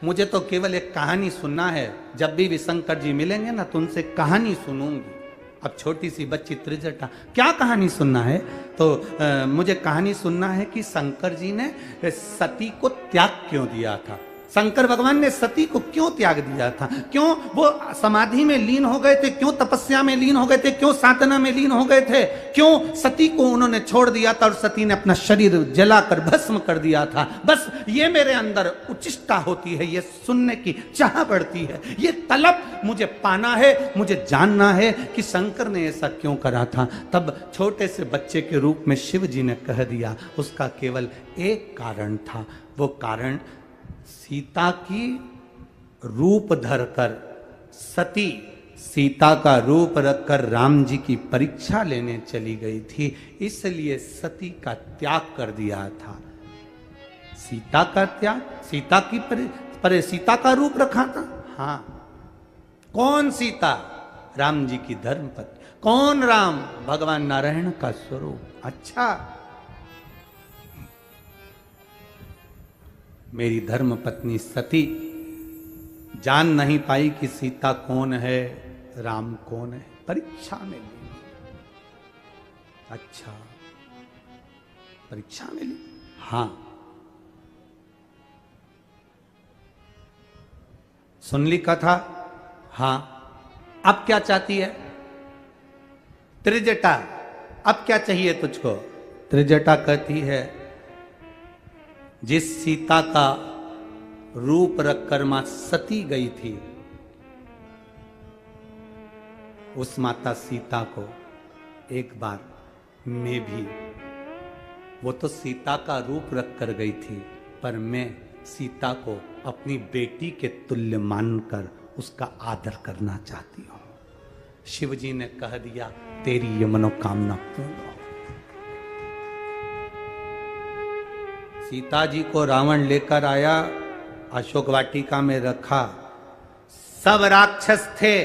मुझे तो केवल एक कहानी सुनना है। जब भी शंकर जी मिलेंगे ना तो उनसे कहानी सुनूंगी। अब छोटी सी बच्ची त्रिजटा, क्या कहानी सुनना है? तो मुझे कहानी सुनना है कि शंकर जी ने सती को त्याग क्यों दिया था, शंकर भगवान ने सती को क्यों त्याग दिया था, क्यों वो समाधि में लीन हो गए थे, क्यों तपस्या में लीन हो गए थे, क्यों साधना में लीन हो गए थे, क्यों सती को उन्होंने छोड़ दिया था और सती ने अपना शरीर जलाकर भस्म कर दिया था। बस ये मेरे अंदर उचिष्टा होती है, ये सुनने की चाह बढ़ती है, ये तलब मुझे पाना है, मुझे जानना है कि शंकर ने ऐसा क्यों करा था। तब छोटे से बच्चे के रूप में शिव जी ने कह दिया, उसका केवल एक कारण था। वो कारण सीता की रूप धरकर, सती सीता का रूप रखकर राम जी की परीक्षा लेने चली गई थी, इसलिए सती का त्याग कर दिया था। सीता का त्याग, सीता की पर सीता का रूप रखा था। हाँ, कौन सीता? राम जी की धर्मपत्नी। कौन राम? भगवान नारायण का स्वरूप। अच्छा, मेरी धर्म पत्नी सती जान नहीं पाई कि सीता कौन है, राम कौन है, परीक्षा में ली। अच्छा, परीक्षा में ली? हाँ। सुन ली कथा? हाँ। अब क्या चाहती है? त्रिजटा, अब क्या चाहिए तुझको? त्रिजटा कहती है, जिस सीता का रूप रखकर मां सती गई थी, उस माता सीता को एक बार मैं भी, वो तो सीता का रूप रखकर गई थी, पर मैं सीता को अपनी बेटी के तुल्य मानकर उसका आदर करना चाहती हूं। शिव जी ने कह दिया, तेरी ये मनोकामना पूर्ण हो। सीता जी को रावण लेकर आया, अशोक वाटिका में रखा। सब राक्षस थे,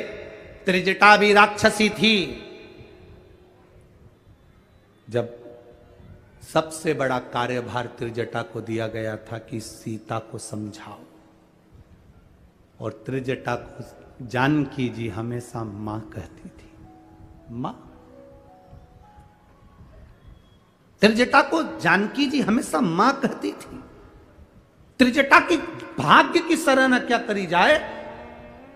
त्रिजटा भी राक्षसी थी। जब सबसे बड़ा कार्यभार त्रिजटा को दिया गया था कि सीता को समझाओ, और त्रिजटा को जानकी जी हमेशा मां कहती थी, मां। त्रिजटा को जानकी जी हमेशा मां कहती थी। त्रिजटा की भाग्य की सराहना क्या करी जाए,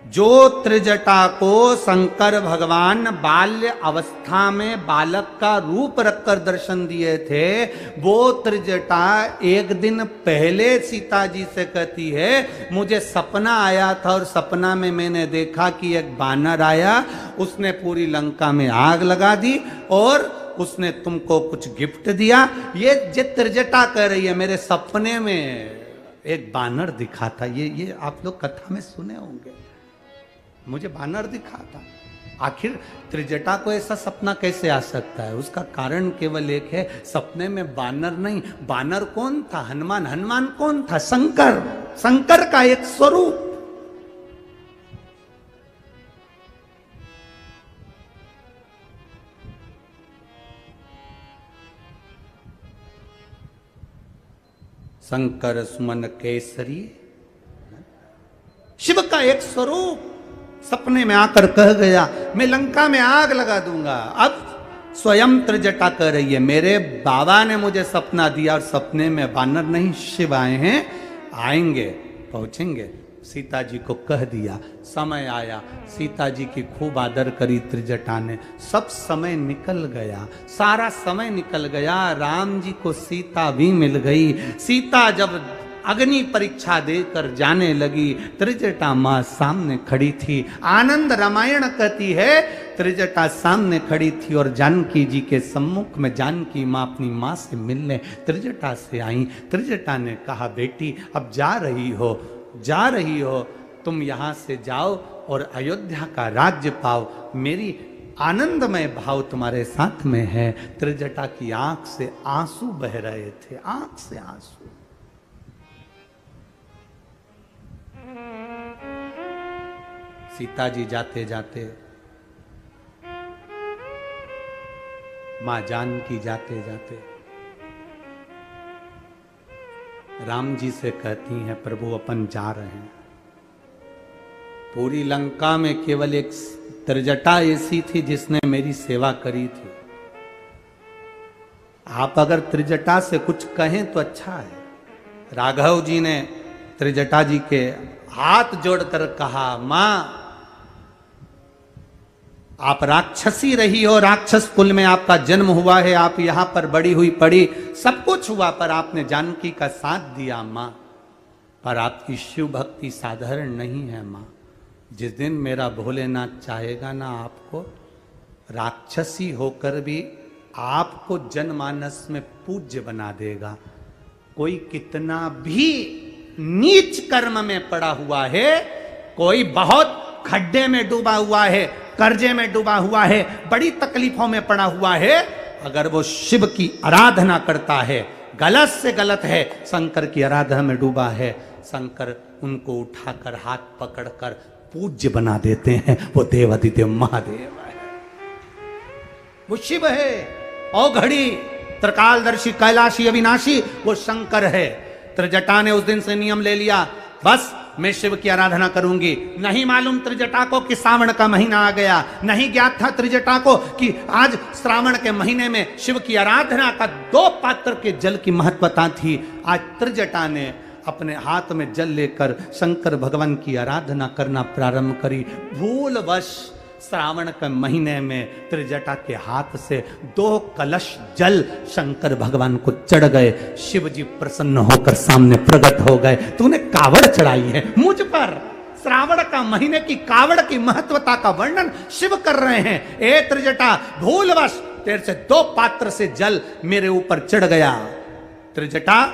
जो त्रिजटा को शंकर भगवान बाल्य अवस्था में बालक का रूप रखकर दर्शन दिए थे, वो त्रिजटा एक दिन पहले सीता जी से कहती है, मुझे सपना आया था और सपना में मैंने देखा कि एक बानर आया, उसने पूरी लंका में आग लगा दी और उसने तुमको कुछ गिफ्ट दिया। ये त्रिजटा कह रही है, मेरे सपने में एक बानर दिखा था। ये आप लोग कथा में सुने होंगे, मुझे बानर दिखा था। आखिर त्रिजटा को ऐसा सपना कैसे आ सकता है? उसका कारण केवल एक है, सपने में बानर नहीं। बानर कौन था? हनुमान। हनुमान कौन था? शंकर। शंकर का एक स्वरूप। शंकर सुमन केसरी, शिव का एक स्वरूप सपने में आकर कह गया, मैं लंका में आग लगा दूंगा। अब स्वयं त्रिजटा कह रही है, मेरे बाबा ने मुझे सपना दिया और सपने में बानर नहीं शिव आए हैं, आएंगे, पहुंचेंगे। सीता जी को कह दिया। समय आया, सीता जी की खूब आदर करी त्रिजटा ने। सब समय निकल गया, सारा समय निकल गया। राम जी को सीता भी मिल गई। सीता जब अग्नि परीक्षा देकर जाने लगी, त्रिजटा मां सामने खड़ी थी। आनंद रामायण कहती है, त्रिजटा सामने खड़ी थी और जानकी जी के सम्मुख में जानकी मां अपनी मां से मिलने त्रिजटा से आई। त्रिजटा ने कहा, बेटी अब जा रही हो, तुम यहां से जाओ और अयोध्या का राज्य पाओ। मेरी आनंदमय भाव तुम्हारे साथ में है। त्रिजटा की आंख से आंसू बह रहे थे, आंख से आंसू। सीता जी जाते जाते, मां जानकी जाते जाते राम जी से कहती हैं, प्रभु अपन जा रहे हैं। पूरी लंका में केवल एक त्रिजटा ऐसी थी जिसने मेरी सेवा करी थी। आप अगर त्रिजटा से कुछ कहें तो अच्छा है। राघव जी ने त्रिजटा जी के हाथ जोड़कर कहा, मां आप राक्षसी रही हो, राक्षस कुल में आपका जन्म हुआ है, आप यहां पर बड़ी हुई पड़ी, सब कुछ हुआ, पर आपने जानकी का साथ दिया मां। पर आपकी शिव भक्ति साधारण नहीं है मां। जिस दिन मेरा भोलेनाथ चाहेगा ना, आपको राक्षसी होकर भी आपको जनमानस में पूज्य बना देगा। कोई कितना भी नीच कर्म में पड़ा हुआ है, कोई बहुत खड्डे में डूबा हुआ है, कर्जे में डूबा हुआ है, बड़ी तकलीफों में पड़ा हुआ है, अगर वो शिव की आराधना करता है, गलत से गलत है, शंकर की आराधना में डूबा है, शंकर उनको उठाकर हाथ पकड़कर पूज्य बना देते हैं। वो देवादिदेव महादेव है, वो शिव है। औघड़ी त्रिकालदर्शी कैलाशी अविनाशी वो शंकर है। त्रिजटा ने उस दिन से नियम ले लिया, बस मैं शिव की आराधना करूंगी। नहीं मालूम त्रिजटा को कि श्रावण का महीना आ गया, नहीं ज्ञात था त्रिजटा को कि आज श्रावण के महीने में शिव की आराधना का 2 पात्र के जल की महत्वता थी। आज त्रिजटा ने अपने हाथ में जल लेकर शंकर भगवान की आराधना करना प्रारंभ करी। भूलवश श्रावण के महीने में त्रिजटा के हाथ से 2 कलश जल शंकर भगवान को चढ़ गए। शिव जी प्रसन्न होकर सामने प्रकट हो गए। तूने कावड़ चढ़ाई है मुझ पर। श्रावण का महीने की कावड़ की महत्वता का वर्णन शिव कर रहे हैं। ए त्रिजटा, भूलवश तेरे से 2 पात्र से जल मेरे ऊपर चढ़ गया। त्रिजटा,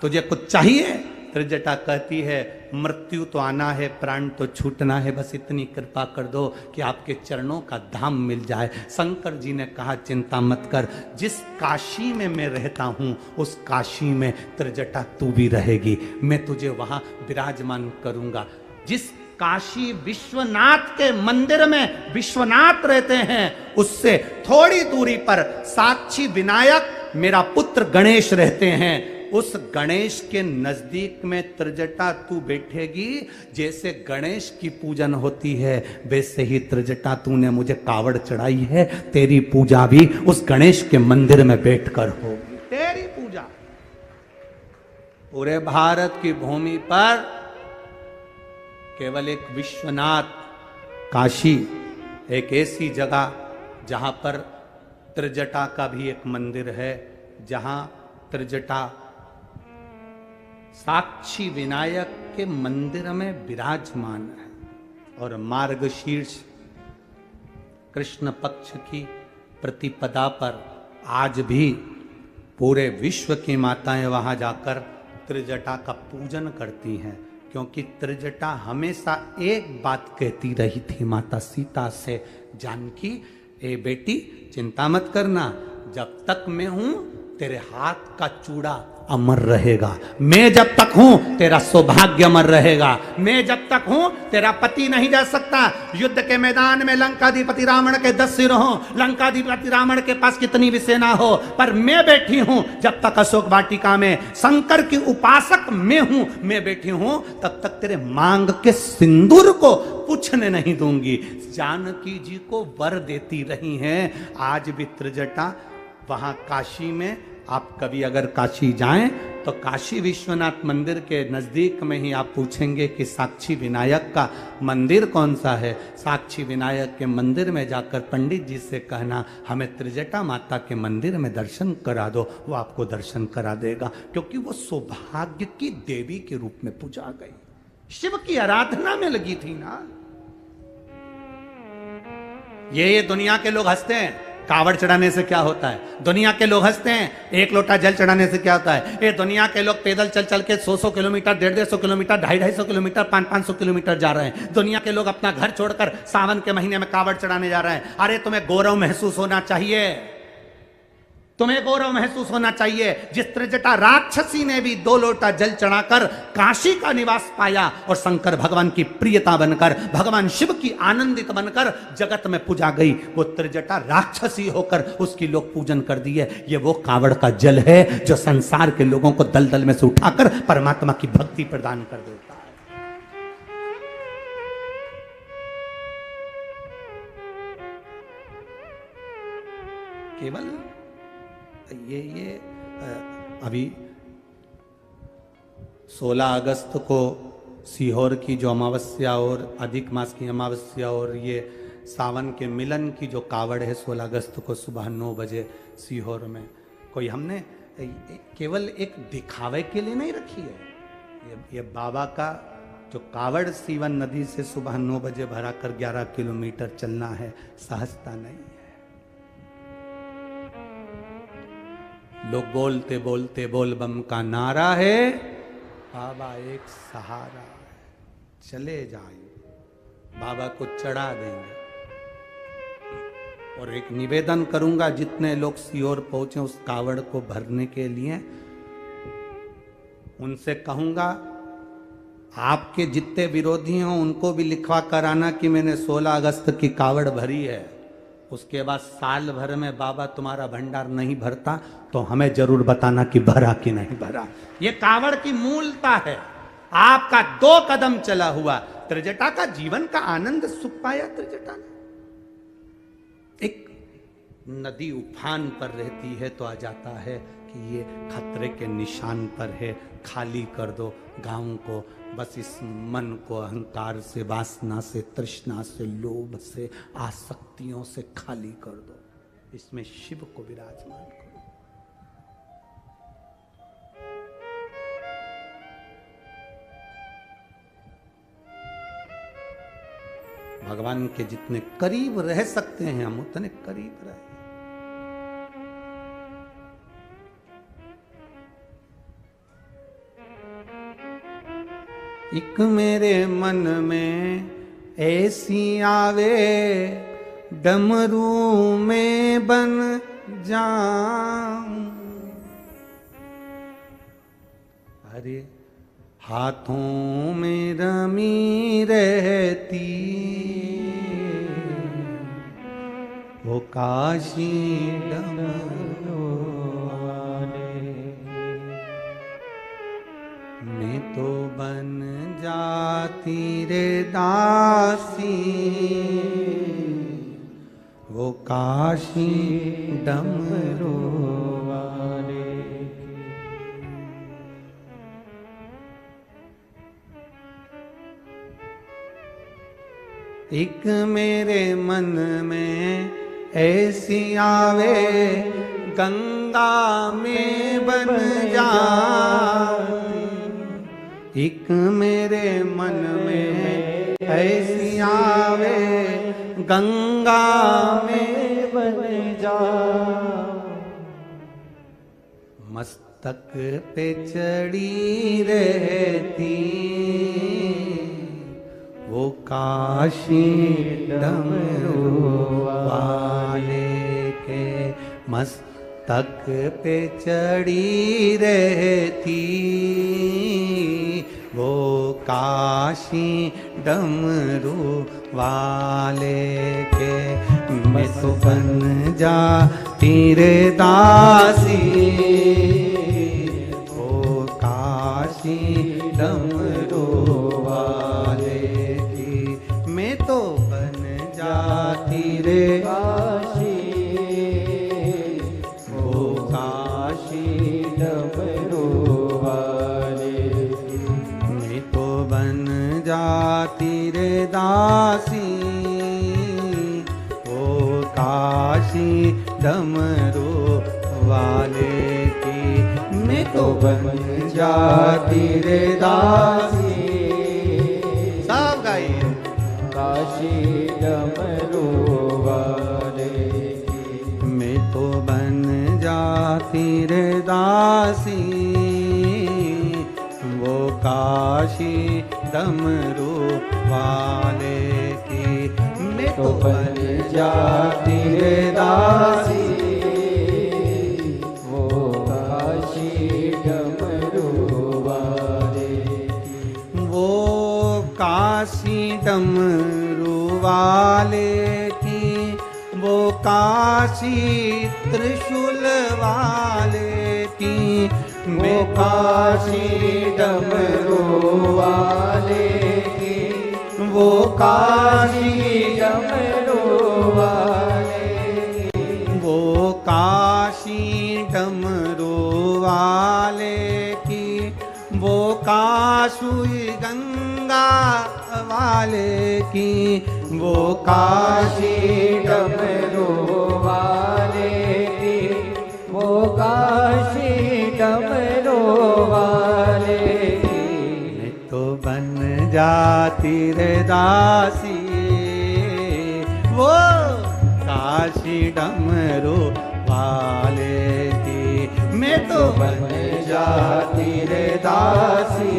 तुझे कुछ चाहिए? त्रिजटा कहती है, मृत्यु तो आना है, प्राण तो छूटना है, बस इतनी कृपा कर दो कि आपके चरणों का धाम मिल जाए। शंकर जी ने कहा, चिंता मत कर, जिस काशी में मैं रहता हूं उस काशी में त्रिजटा तू भी रहेगी। मैं तुझे वहां विराजमान करूंगा। जिस काशी विश्वनाथ के मंदिर में विश्वनाथ रहते हैं उससे थोड़ी दूरी पर साक्षी विनायक मेरा पुत्र गणेश रहते हैं। उस गणेश के नजदीक में त्रिजटा तू बैठेगी। जैसे गणेश की पूजन होती है वैसे ही त्रिजटा तूने मुझे कावड़ चढ़ाई है, तेरी पूजा भी उस गणेश के मंदिर में बैठकर होगी। तेरी पूजा पूरे भारत की भूमि पर केवल एक विश्वनाथ काशी, एक ऐसी जगह जहां पर त्रिजटा का भी एक मंदिर है, जहां त्रिजटा साक्षी विनायक के मंदिर में विराजमान है। और मार्गशीर्ष कृष्ण पक्ष की प्रतिपदा पर आज भी पूरे विश्व की माताएं वहां जाकर त्रिजटा का पूजन करती हैं, क्योंकि त्रिजटा हमेशा एक बात कहती रही थी माता सीता से, जानकी ए बेटी चिंता मत करना, जब तक मैं हूं तेरे हाथ का चूड़ा अमर रहेगा, मैं जब तक हूं तेरा सौभाग्य अमर रहेगा, मैं जब तक हूं तेरा पति नहीं जा सकता। युद्ध के मैदान में लंकाधिपति रावण के 10 सिर हो, लंकाधिपति रावण के पास कितनी भी सेना हो, पर मैं बैठी हूं जब तक अशोक वाटिका में, शंकर की उपासक मैं हूं, मैं बैठी हूं तब तक तेरे मांग के सिंदूर को पूछने नहीं दूंगी। जानकी जी को वर देती रही हैं। आज भी त्रिजटा वहां काशी में, आप कभी अगर काशी जाएं तो काशी विश्वनाथ मंदिर के नज़दीक में ही आप पूछेंगे कि साक्षी विनायक का मंदिर कौन सा है। साक्षी विनायक के मंदिर में जाकर पंडित जी से कहना हमें त्रिजटा माता के मंदिर में दर्शन करा दो, वो आपको दर्शन करा देगा, क्योंकि वो सौभाग्य की देवी के रूप में पूजा गई, शिव की आराधना में लगी थी ना। ये दुनिया के लोग हंसते हैं कावड़ चढ़ाने से क्या होता है, दुनिया के लोग हंसते हैं 1 लोटा जल चढ़ाने से क्या होता है। ये दुनिया के लोग पैदल चल चल के 100 किलोमीटर, 150 किलोमीटर, 250 किलोमीटर, 500 किलोमीटर जा रहे हैं। दुनिया के लोग अपना घर छोड़कर सावन के महीने में कावड़ चढ़ाने जा रहे हैं। अरे तुम्हें गौरव महसूस होना चाहिए, तुम्हें गौरव महसूस होना चाहिए। जिस त्रिजटा राक्षसी ने भी 2 लोटा जल चढ़ाकर काशी का निवास पाया और शंकर भगवान की प्रियता बनकर, भगवान शिव की आनंदित बनकर जगत में पूजा गई, वो त्रिजटा राक्षसी होकर उसकी लोग पूजन कर दिए। ये वो कावड़ का जल है जो संसार के लोगों को दलदल में से उठाकर परमात्मा की भक्ति प्रदान कर देता है। केवल ये अभी 16 अगस्त को सीहोर की जो अमावस्या और अधिक मास की अमावस्या और ये सावन के मिलन की जो कावड़ है 16 अगस्त को सुबह 9 बजे सीहोर में, कोई हमने केवल एक दिखावे के लिए नहीं रखी है। ये बाबा का जो कावड़ सीवन नदी से सुबह 9 बजे भरा कर 11 किलोमीटर चलना है, सहजता नहीं है। लोग बोलते बोलते बोल बम का नारा है, बाबा एक सहारा है, चले जाइए, बाबा को चढ़ा देंगे। और एक निवेदन करूंगा, जितने लोग सीहोर पहुंचे उस कावड़ को भरने के लिए, उनसे कहूंगा आपके जितने विरोधी हों उनको भी लिखवा कर आना कि मैंने 16 अगस्त की कावड़ भरी है। उसके बाद साल भर में बाबा तुम्हारा भंडार नहीं भरता तो हमें जरूर बताना कि भरा कि नहीं भरा। ये कावड़ की मूलता है, आपका 2 कदम चला हुआ त्रिजटा का जीवन का आनंद सुख पाया त्रिजटा ने। एक नदी उफान पर रहती है तो आ जाता है कि ये खतरे के निशान पर है, खाली कर दो गांव को, बस इस मन को अहंकार से, वासना से, तृष्णा से, लोभ से, आसक्तियों से खाली कर दो, इसमें शिव को विराजमान करो। भगवान के जितने करीब रह सकते हैं हम उतने करीब रहे। एक मेरे मन में ऐसी आवे, डमरू में बन जाऊं। अरे हाथों में रमी रहती वो काशी डमरू वाले, मैं तो बन जाती रे दासी वो काशी डमरू वाले। एक मेरे मन में ऐसी आवे, गंगा में बन जाऊं। एक मेरे मन में ऐसी आवे, गंगा में बन जाऊं। मस्तक पे चढ़ी रहती वो काशी डमरू वाले के, मस्तक पे चढ़ी रहती वो काशी डमरू वाले के। मैं तो बन जाती रे दासी वो काशी डमरू वाले की। मैं तो बन जाती रे काशी वो काशी डमरू वाले की। मैं तो बन जाती रे दासी वो काशी डमरू वाले की। मैं तो बन जाती रे दासी, सब गाइए, काशी डमरू वाले की। मैं तो बन जाती रे दासी वो काशी डमरू वाले की। मैं तो बन जाती रे दासी वो काशी डमरू वाले की। वो काशी डमरू वाले की, वो काशी त्रिशूल वाले की। वो काशी डमरू वाले की, वो काशी डमरू वाले की। वो काशी डमरू वाले की, वो काशी गंगा वाले की। वो काशी डमरू वाले की, वो काशी डमरू वाले की। मैं तो बन जाती रे दासी वो काशी डमरू वाले की। मैं तो बन जाती रे दासी